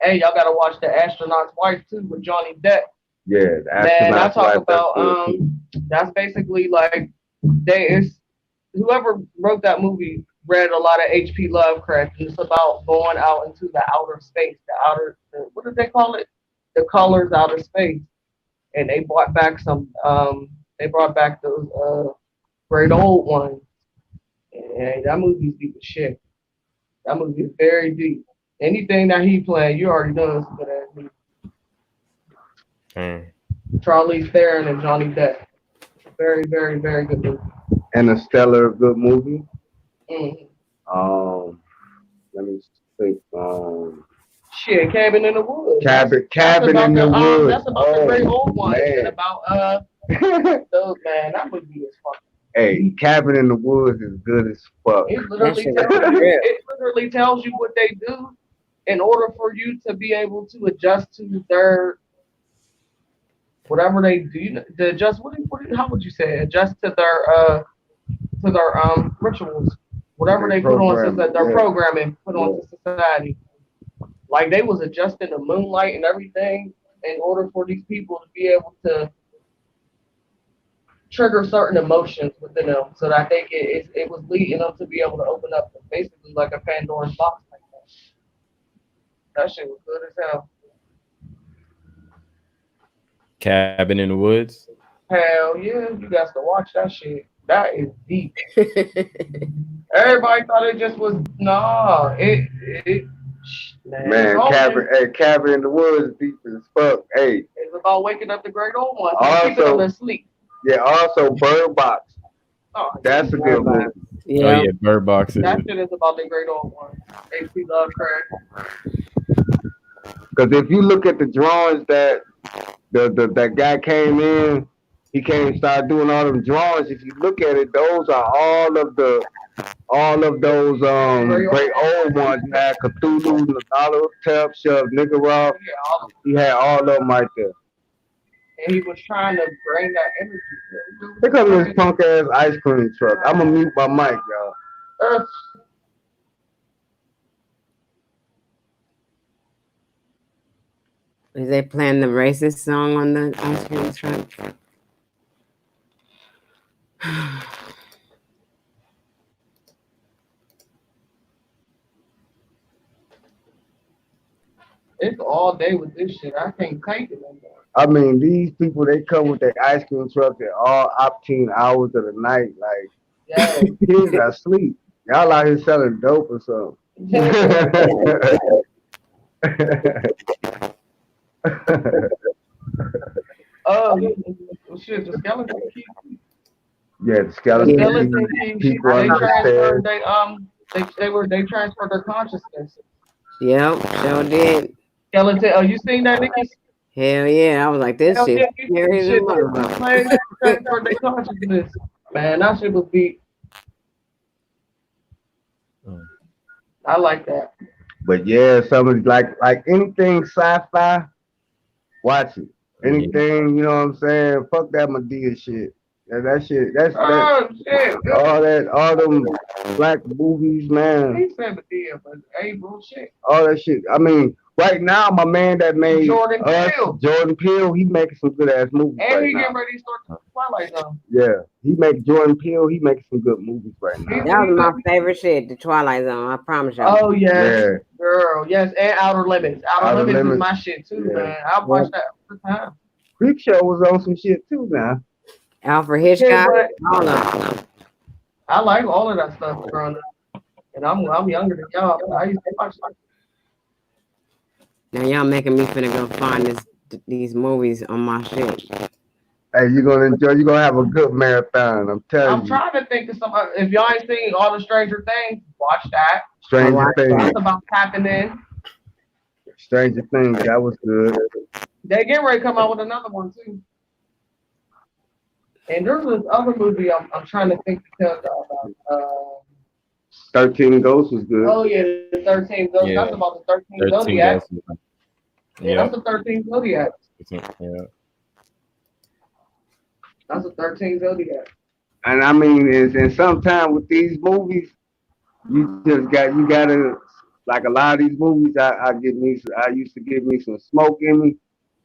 Hey, y'all gotta watch The Astronaut's Wife too with Johnny Depp. Yeah, the Man, I Astronaut's talk Wife, about that's basically like whoever wrote that movie read a lot of H.P. Lovecraft. It's about going out into the outer space, what did they call it? The colors outer space. And they brought back those great old ones. And that movie's deep as shit. That movie is very deep. Anything that he played, you already know it's a good ass movie. Charlize Theron and Johnny Depp. Very, very, very good movie. And a stellar good movie. Mm-hmm. Let me think. Shit, Cabin in the Woods. Cabin in the Woods. That's about the great old ones. And about those, man, that movie is fucking. Hey, Cabin in the Woods is good as fuck. It literally tells you what they do in order for you to be able to adjust to their whatever they do. To adjust how would you say it? Adjust to their rituals. Whatever they put on their programming put onto society. Like they was adjusting the moonlight and everything in order for these people to be able to trigger certain emotions within them. So that I think it was leading them to be able to open up basically like a Pandora's box like that. That shit was good as hell. Cabin in the Woods. Hell yeah, you guys to watch that shit. That is deep. Everybody thought it just was Man, Cabin in the Woods is deep as fuck. Hey, it's about waking up the great old ones and keeping them asleep. Yeah, also Bird Box. Oh, that's a good movie. Yeah. Oh yeah, Bird Box. That shit is about the great old ones. H.P. Lovecraft. Because if you look at the drawings that that guy came in, he came start doing all them drawings. If you look at it, those are all of those great old ones. You had Cthulhu, Nagalo, Tep, Shove, Niggeroff. He had all of them right there. and he was trying to bring that energy. Here comes this punk ass ice cream truck. I'm gonna mute my mic, y'all. Uh, Is they playing the racist song on the ice cream truck? it's all day with this shit. I can't take it no more. I mean, these people, they come with their ice cream truck at all opportune hours of the night. Like, Yeah. kids are asleep. Y'all out here selling dope or something. Shit, the skeleton key. Yeah, the The skeleton skeleton key, key. people They under the transferred stairs. they transferred their consciousness. Yep, sure did. Skeleton. Oh, you seen that, Nikki? Hell yeah. I was like, this Hell shit yeah, you scary as a shit. motherfucker. Man, they transferred their consciousness. Man, that shit was beat. I like that. But yeah, somebody like anything sci-fi, watch it. Anything, you know what I'm saying? Fuck that Medea shit. That shit, that Oh shit. all them black movies, man. He said Medea, but hey, bullshit. All that shit. I mean, right now, my man that made Jordan Peele. Jordan Peele, he making some good ass movies And right he now. getting ready to start the Twilight Zone. Yeah, he make Jordan Peele. He making some good movies right now. That was my favorite shit, the Twilight Zone. I promise y'all. Oh yes, Yeah. girl, yes, and Outer Limits. Outer Limits is my shit too, Yeah. man. I watch that all the time. Creep Show was on some shit too now. Alfred Hitchcock, but all of them. I like all of that stuff growing up, and I'm younger than y'all. But I used to watch that. Now y'all making me finna go find these movies on my shit. Hey, you're gonna enjoy. You're gonna have a good marathon. I'm telling I'm you. trying to think of some. If y'all ain't seen all the Stranger Things, watch that. Stranger Things. That's about tapping in. Stranger Things. That was good. They get ready to come out with another one too. And there's this other movie I'm trying to think to tell y'all about. 13 Ghosts was good. Oh yeah, the 13 Ghosts. Yeah. That's about the 13 Zodiacs. Yeah, that's the 13 Zodiacs. Yeah. That's the 13 Zodiacs. And I mean, and sometimes with these movies, you gotta like a lot of these movies. I used to give me some smoke in me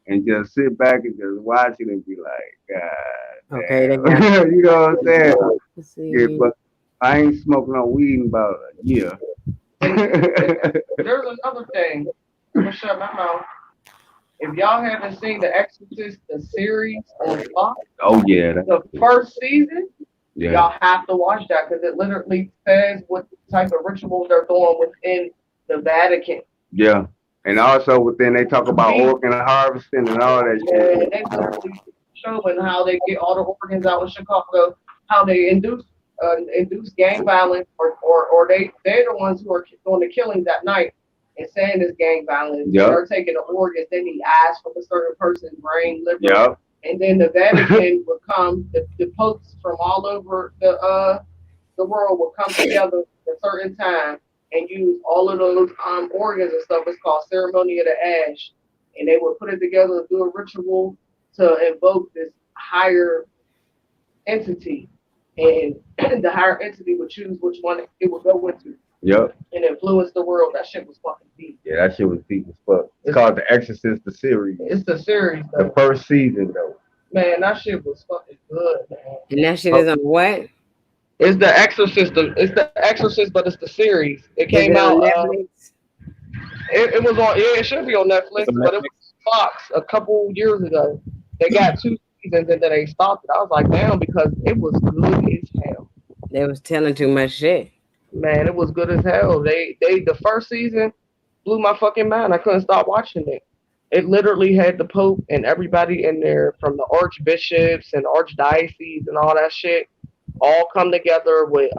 and just sit back and just watch it and be like, God. Okay, they damn. got You know what I'm saying? let's see. Yeah, but I ain't smoking no weed in about a year. There's another thing. I'm gonna shut my mouth. If y'all haven't seen The Exorcist, the series on Fox, Oh yeah, the first season, yeah, y'all have to watch that because it literally says what type of ritual they're doing within the Vatican. yeah. And also within they talk about organ harvesting and all that Yeah, shit. they literally showing how they get all the organs out of Chicago, how they induce gang violence, or they're the ones who are doing the killings at night and saying it's gang violence. Yep. They're taking the organs, they need eyes from a certain person's brain, liver. Yep. And then the Vatican will come, the popes from all over the world will come together at a certain time and use all of those organs and stuff. It's called Ceremony of the Ash. And they will put it together and do a ritual to invoke this higher entity. And the higher entity would choose which one it would go into. Yep. And influence the world. That shit was fucking deep. Yeah, that shit was deep as fuck. It's called The Exorcist, the series. It's the series, though. The first season, though. Man, that shit was fucking good, man. And that shit is on what? It's the Exorcist. It's the Exorcist, but it's the series. It came Is it out. on Netflix? It was on. Yeah, it should be on Netflix, but it was Fox a couple years ago. They got 2 seasons and then they stopped it. I was like, damn, because it was good as hell. They was telling too much shit. Man, it was good as hell. The first season blew my fucking mind. I couldn't stop watching it. It literally had the Pope and everybody in there from the archbishops and archdioceses and all that shit all come together with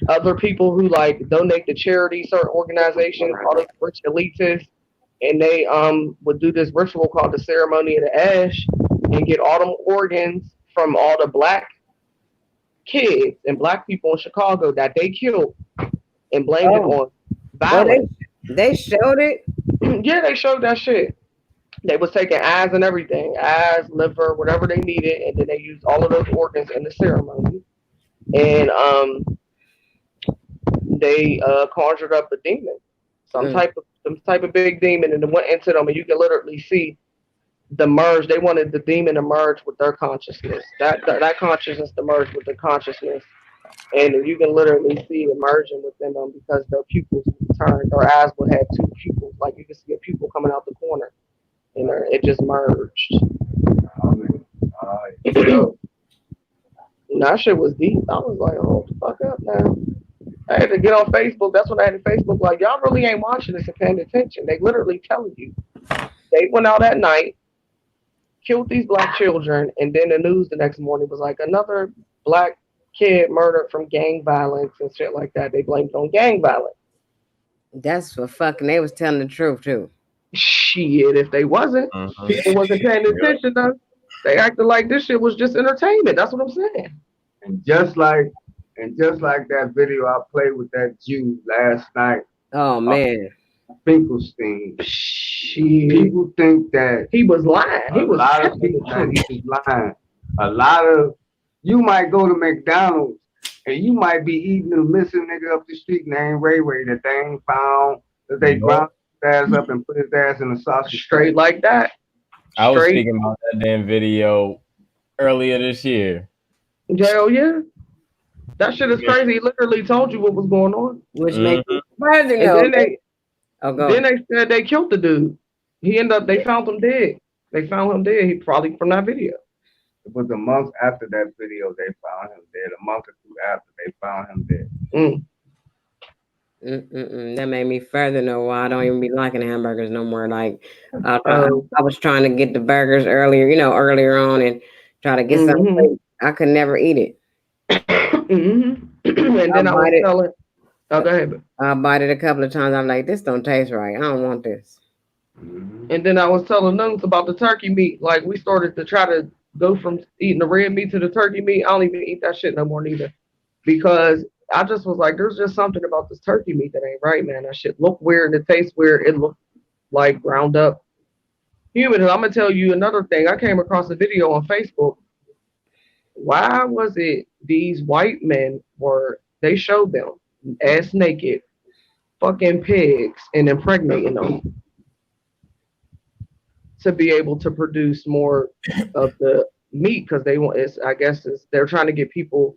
other people who like donate to charity, certain organizations, all the rich elitists, and they would do this ritual called the Ceremony of the Ash and get all them organs from all the black kids and black people in Chicago that they killed and blamed it on violence. They showed it. Yeah, they showed that shit. They was taking eyes and everything, eyes, liver, whatever they needed, and then they used all of those organs in the ceremony. And they conjured up a demon, Mm. some type of big demon, and it went into them, and you can literally see the merge. They wanted the demon to merge with their consciousness. That consciousness to merge with the consciousness, and you can literally see it merging within them because their pupils turned. Their eyes would have two pupils, like you can see a pupil coming out the corner, and it just merged. I mean, And that shit was deep. I was like, hold the fuck up now. I had to get on Facebook. That's when I had Facebook. Like, y'all really ain't watching this and paying attention. They literally telling you. They went out at night, killed these black children, and then the news the next morning was like another black kid murdered from gang violence and shit like that. They blamed it on gang violence. That's for fucking. They was telling the truth too. Shit, if they wasn't, Mhm. people wasn't paying Yep. attention though. They acted like this shit was just entertainment. That's what I'm saying. and just like that video I played with that Jew last night, Oh uh, man, Finkelstein. Shit. People think that He was lying. He a was lot of telling people the that truth. he was lying. A lot of you might go to McDonald's and you might be eating a missing nigga up the street named Ray Ray that they ain't found, that they Yup. ground his ass up and put his ass in a sausage Straight like that. I was Straight. speaking about that damn video earlier this year. Hell yeah. That shit is crazy. He literally told you what was going on. which Mhm. makes me further And know. then they Oh, go. then they said they killed the dude. He ended up they found him dead. They found him dead. He probably from that video. It was a month after that video they found him dead. A month or two after they found him dead. Mm. That made me further know why I don't even be liking hamburgers no more. Like, Oh. I was trying to get the burgers earlier, earlier on, and try to get something. Mm-hmm. I could never eat it. Mm-hmm. And I then I was bite it. telling. Oh, go ahead. I bite it a couple of times. I'm like, this don't taste right. I don't want this. Mm-hmm. And then I was telling them about the turkey meat. Like we started to try to go from eating the red meat to the turkey meat. I don't even eat that shit no more neither. Because I just was like, there's just something about this turkey meat that ain't right, man. That shit look weird and it tastes weird. It looked like ground up human. And I'm gonna tell you another thing. I came across a video on Facebook. Why was it these white men were they showed them ass naked fucking pigs and impregnating them to be able to produce more of the meat because they want it's I guess it's, they're trying to get people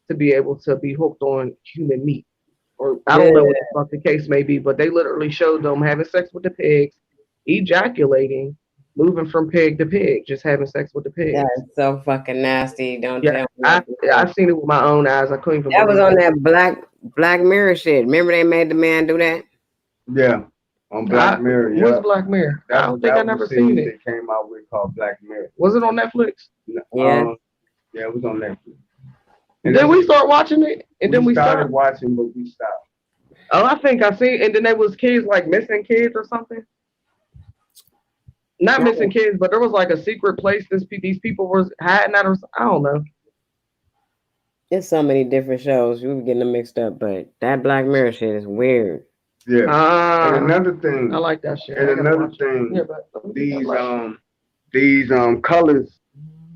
to be able to be hooked on human meat. Or I Yeah, don't know what the fuck the case may be, but they literally showed them having sex with the pigs, ejaculating, moving from pig to pig, just having sex with the pigs. that's so fucking nasty. Don't Yeah, tell me I nothing I else. seen it with my own eyes. I couldn't even That was believe on it. that Black Mirror shit. Remember they made the man do that? Yeah. On Black Mirror, What's yeah. Black Mirror? I That don't was think I that was never the seen series it. they came out with called Black Mirror. Was it on Netflix? Yeah. Yeah, it was on Netflix. And then we start watching it, and then we started stopped. watching, but we stopped. Oh, I think I seen, and then there was kids like missing kids or something. Not missing kids, but there was like a secret place these people was hiding at, or I don't know. There's so many different shows. We were getting them mixed up, but that Black Mirror shit is weird. Yeah. And Ah, another thing, I like that shit. and I gotta another watch it. thing, Yeah, but let me get that these black. colors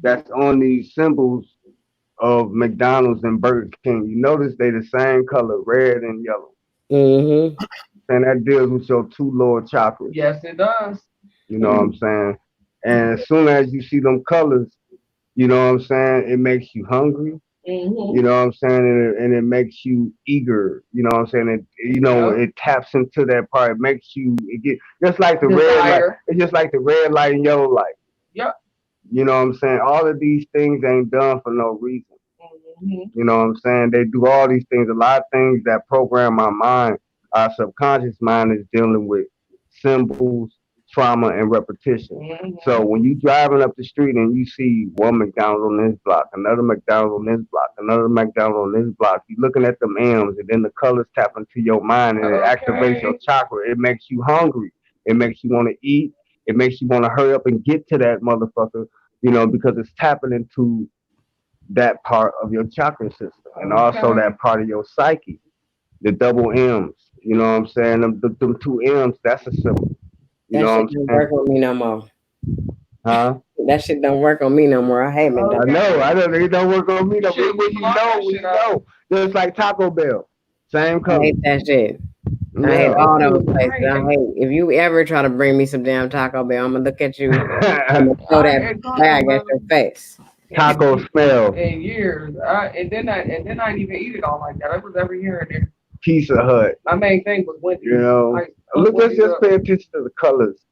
that's on these symbols of McDonald's and Burger King. You notice they the same color, red and yellow. Mm-hmm. And that deals with your two lower chakras. Yes, it does. You know what I'm saying? And as soon as you see them colors, you know what I'm saying, it makes you hungry. You Mm-hmm. know what I'm saying? And it makes you eager. You know what I'm saying? Yep. It taps into that part. It makes you, it get, just like the red light. Desire. It's just like the red light and yellow light. Yep. You know what I'm saying? All of these things ain't done for no reason. Mm-hmm. You know what I'm saying? They do all these things. A lot of things that program our mind, our subconscious mind is dealing with symbols, trauma, and repetition. So Mm-hmm. when you driving up the street and you see one McDonald's on this block, another McDonald's on this block, another McDonald's on this block, you looking at them M's and then the colors tap into your mind and it activates your Okay. chakra. It makes you hungry. It makes you want to eat. It makes you want to hurry up and get to that motherfucker, because it's tapping into that part of your chakra system and also Okay. that part of your psyche, the double M's. You know what I'm saying? Them two M's, that's a symbol. You That know what shit I'm don't saying? work with me no more. Huh? That shit don't work on me no more. I hate I McDonald's. know. It don't work on me. Though. Shit, When you know, you know. Just like Taco Bell, same I color. hate that shit. I hate Yeah. all those I places. I hate- hate if you ever try to bring me some damn Taco Bell, I'm gonna look at you and throw I that ain't Taco bag at Bell your face. Taco smell. in years. And then I didn't even eat it all like that. I was every here and there. Pizza Hut. My main thing was Wendy's. You know. Like, Look, let's Wendy's just up. pay attention to the colors.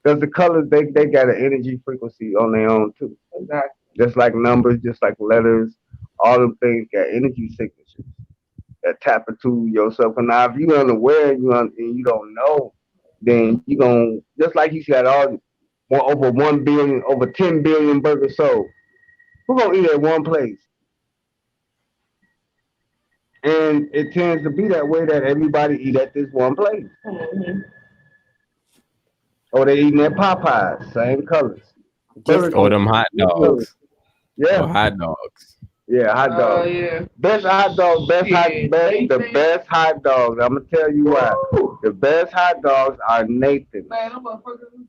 Because the colors, they got an energy frequency on their own too. Exactly. Just like numbers, just like letters, all them things got energy signatures that tap into yourself. And now, if you're unaware and you don't know, then you gonna just like you said, over 1 billion, over 10 billion burgers sold. Who gonna eat at one place? And it tends to be that way that everybody eat at this one place. Mm-hmm. Or they eating at Popeyes, same colors. Just Burger Or King, them hot same colors. dogs. Or Yeah, hot dogs. yeah, hot dogs. Yeah. Best hot dog, Shit, the Nathan. best hot dogs. I'm gonna tell you why. Woo. The best hot dogs are Nathan's. Man, them motherfuckers.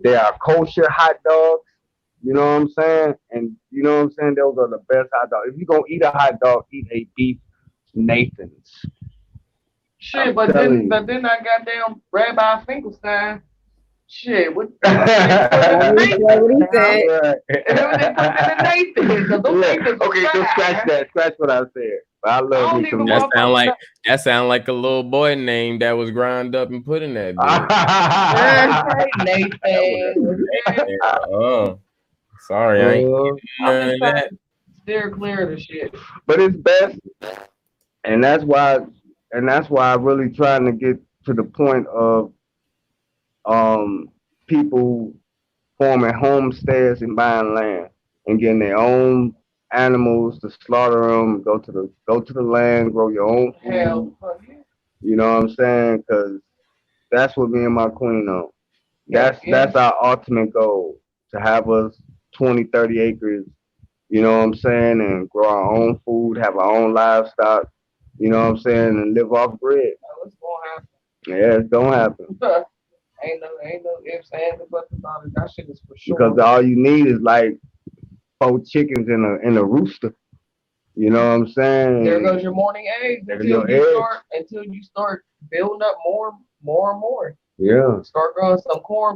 They are kosher hot dogs. You know what I'm saying? And you know what I'm saying? Those are the best hot dogs. If you're gonna eat a hot dog, eat a beef Nathan's. Shit, I'm but telling then you. but then I goddamn Rabbi Finkelstein. Shit, what what he said. Right. and then they put it in the Nathan. Cause those Yeah. Nathans Okay, so scratch that. Scratch what I said. I love don't me some even That want- Nathan's. sound like a little boy name that was ground up and put in that bitch. Nathan. Oh, sorry, I ain't none I'm of just trying that. to steer clear of the shit. But it's best, and that's why I'm really trying to get to the point of people forming homesteads and buying land and getting their own animals to slaughter them, go to the land, grow your own food. Hell, fuck yeah. You know what I'm saying? Because that's what me and my queen on. That's our ultimate goal, to have us 20, 30 acres. You know what I'm saying, and grow our own food, have our own livestock. You know what I'm saying, and live off grid. What's gonna Yeah, it's gonna happen. happen? ain't no ifs, ands, or buts about it. That shit is for sure. Because all you need is like 4 chickens and a rooster. You know what I'm saying? There goes your morning eggs There's until your you eggs. start building up more and more. Yeah. Start growing some corn,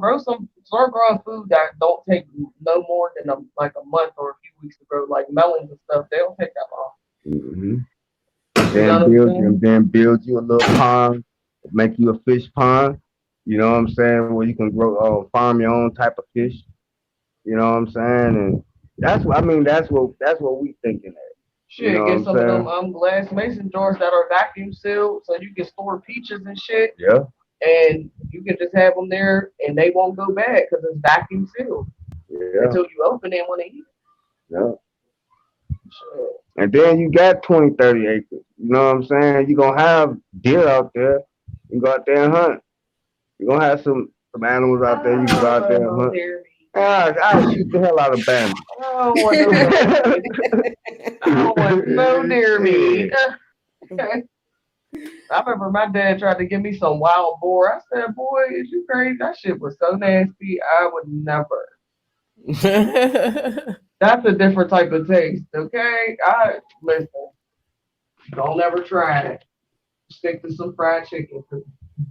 start growing food that don't take no more than like a month or a few weeks to grow, like melons and stuff. They don't take that long. Mm-hmm. You know what I'm saying? Then build you a little pond, make you a fish pond. You know what I'm saying? Where you can farm your own type of fish. You know what I'm saying? And that's what we thinking at. Shit, You know get what some I'm of them glass mason jars that are vacuum sealed so you can store peaches and shit. Yeah. And you can just have them there and they won't go bad because it's vacuum sealed Yeah. until you open it when they eat. Yeah. Shit. And then you got 20, 30 acres. You know what I'm saying? You're going to have deer out there. You go out there and hunt. You're going to have some animals out there. You can go out there and hunt. I'll shoot the hell out of Bama. I don't want no deer meat. I remember my dad tried to give me some wild boar. I said, boy, is you crazy? That shit was so nasty. I would never. That's a different type of taste, okay? Listen, don't ever try it. Stick to some fried chicken. 'Cause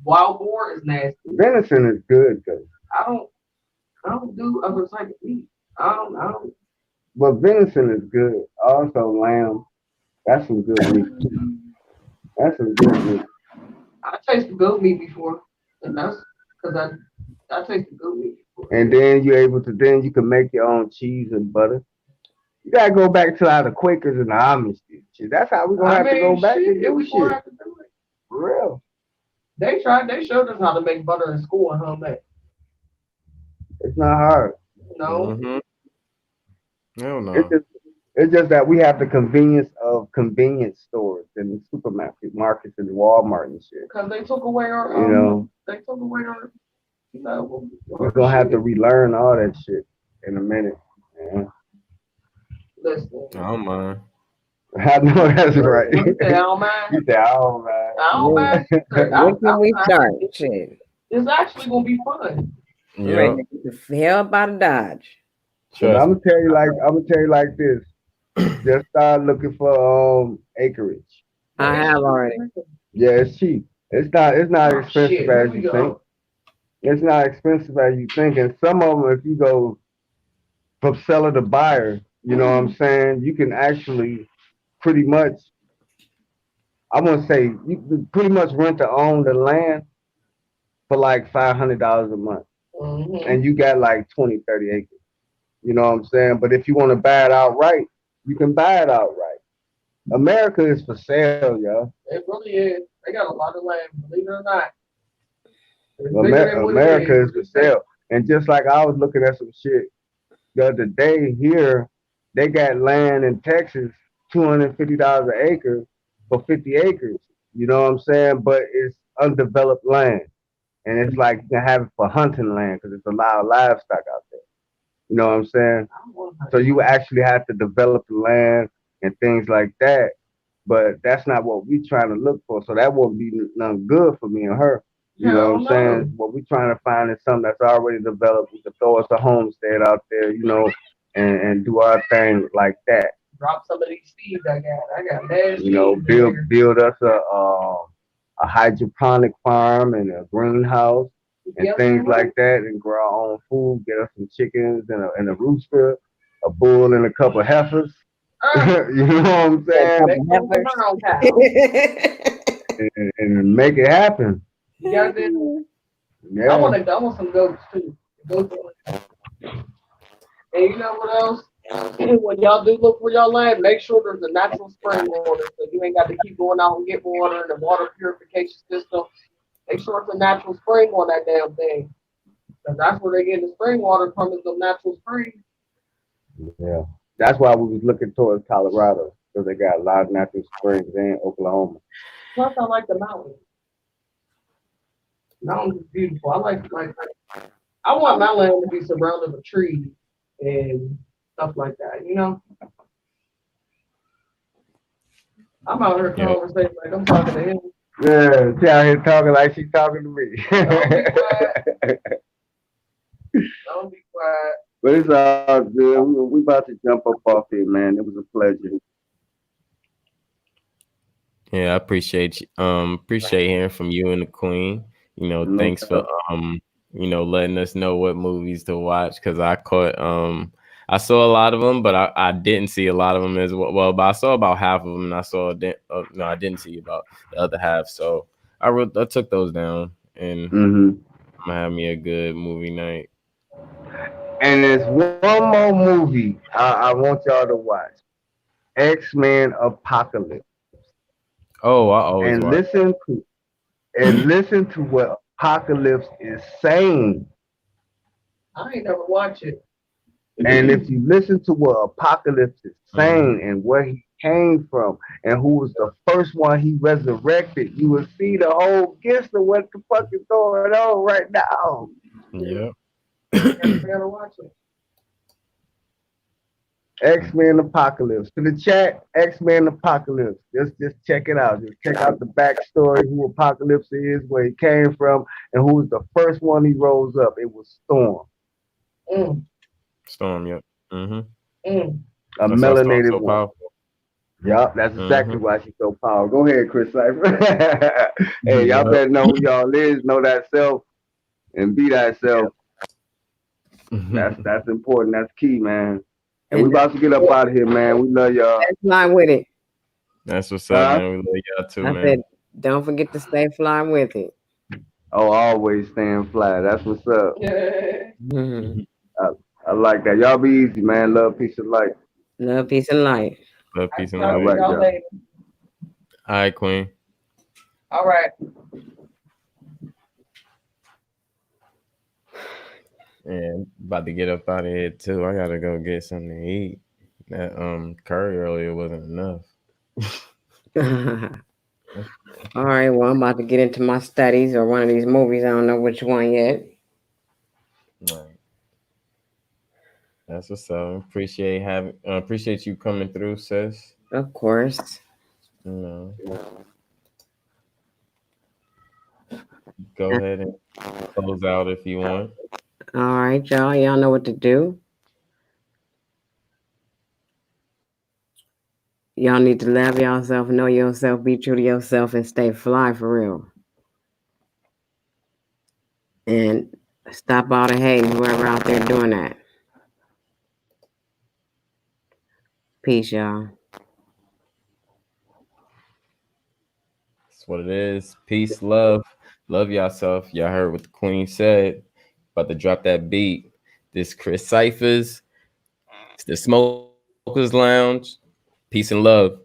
wild boar is nasty. Venison is good, though. I don't do other type of meat. I don't. But venison is good. Also, lamb. That's some good meat. That's some good meat. I tasted goat meat before, and that's because I tasted goat meat before. And then you can make your own cheese and butter. You gotta go back to how the Quakers and the Amish did shit. That's how we're gonna have to go back and do we gonna shit. have to do it. For real. They showed us how to make butter in school and homemade. It's not hard. No, Mm-hmm. Hell no. It's just that we have the convenience of convenience stores and the markets and Walmart and shit. because they took away our, You know, they took away our, we're gonna have to relearn all that shit in a minute. Yeah. Listen, I don't mind. I know that's right. you say I don't mind. You say, oh man. I don't mind. When can we start? Shit. It's actually gonna be fun. I'm ready Yeah. to get the hell up out of Dodge. But Trust me. I'm gonna tell you like this. Just start looking for acreage. I have already. Yeah, it's cheap. It's not Oh shit, expensive here as we you think. go. It's not expensive as you think. And some of them, if you go from seller to buyer, you know what I'm saying, you can actually pretty much, I want to say, you can pretty much rent to own the land for like $500 a month. Mm-hmm. And you got like 20, 30 acres. You know what I'm saying? But if you want to buy it outright, you can buy it outright. America is for sale, yo. It really is. They got a lot of land, believe it or not. It's bigger than what it America is. is for sale. And just like I was looking at some shit the other day here, they got land in Texas, $250 an acre for 50 acres. You know what I'm saying? But it's undeveloped land. And it's like you can have it for hunting land because it's a lot of livestock out there. You know what I'm saying? So you actually have to develop the land and things like that. But that's not what we trying to look for. So that won't be nothing good for me and her. You know what Hell I'm no. saying? What we trying to find is something that's already developed. We can throw us a homestead out there, and do our thing like that. Drop some of these seeds I got. I got mad You know, seeds in build here. build us a hydroponic farm and a greenhouse and Yep. things like that, and grow our own food. Get us some chickens and a rooster, a bull, and a couple heifers. Ah, You know what I'm Said saying? make couple room for heifers. my own cows. And make it happen. You got this. Yeah. I want some goats too. Goats. And you know what else? When y'all do look for y'all land, make sure there's a natural spring water, so you ain't got to keep going out and get water and the water purification system. Make sure it's a natural spring on that damn thing, because that's where they get the spring water from is the natural springs. Yeah. That's why we was looking towards Colorado because they got a lot of natural springs in Oklahoma. Plus, I like the mountains. Mountains is beautiful. I like I want my land to be surrounded with trees and stuff like that. You know, I'm out here Yeah. conversating like I'm talking to him. Yeah, she out here talking like she talking to Don't be me. quiet. Don't be quiet. But it's all good. We about to jump up off here, man. It was a pleasure. Yeah, I appreciate hearing from you and the Queen. No Thanks for doubt. letting us know what movies to watch because I saw a lot of them, but I didn't see a lot of them as well. Well, but I saw about half of them, and no, I didn't see about the other half. So I took those down, and Hmm. I'm gonna have me a good movie night. And there's one more movie I want y'all to watch: X-Men Apocalypse. Oh, I always And watch. listen to what Apocalypse is saying. I ain't never watch it. And if you listen to what Apocalypse is Mhm. saying and where he came from and who was the first one he resurrected, you will see the whole gist of what the fuck is going on right now. Yep. I gotta watch it. X-Men Apocalypse. To the chat, X-Men Apocalypse. Just check it out. Just check out the backstory, who Apocalypse is, where he came from, and who was the first one he rose up. It was Storm, Mm, Storm. Yep. mm. a That's why Storm's melanated so woman. powerful. Yup, that's exactly Mhm. why she's so powerful. Go ahead, Chris Cypher. Hey, y'all Yep. better know who y'all is, know that self, and be that self. That's important. That's key, man. And we And about to get up out of here, man. We love y'all. that's fly with it. That's what's up, Huh? man. We love y'all too, I said, man. don't forget to stay fly with it. Oh, always staying fly. That's what's up. Yeah. Mhm. I, I like that. Y'all be easy, man. Love, peace, and light. Love, peace, and light. Love, I peace, and All talk to light. right, y'all y'all. later. All right, Queen. All right. And about to get up out of here too. I gotta go get something to eat. That curry earlier wasn't enough. All right, well, I'm about to get into my studies or one of these movies. I don't know which one yet. Right. That's what's up. Appreciate you coming through, sis. Of course. You know, go ahead and close out if you want. All right, y'all. Y'all know what to do. Y'all need to love yourself, know yourself, be true to yourself, and stay fly for real. And stop all the hating, whoever out there doing that. Peace, y'all. That's what it is. Peace, love. Love yourself. Y'all heard what the queen said. About to drop that beat. This Chris Cyphers. It's the Smokers Lounge. Peace and love.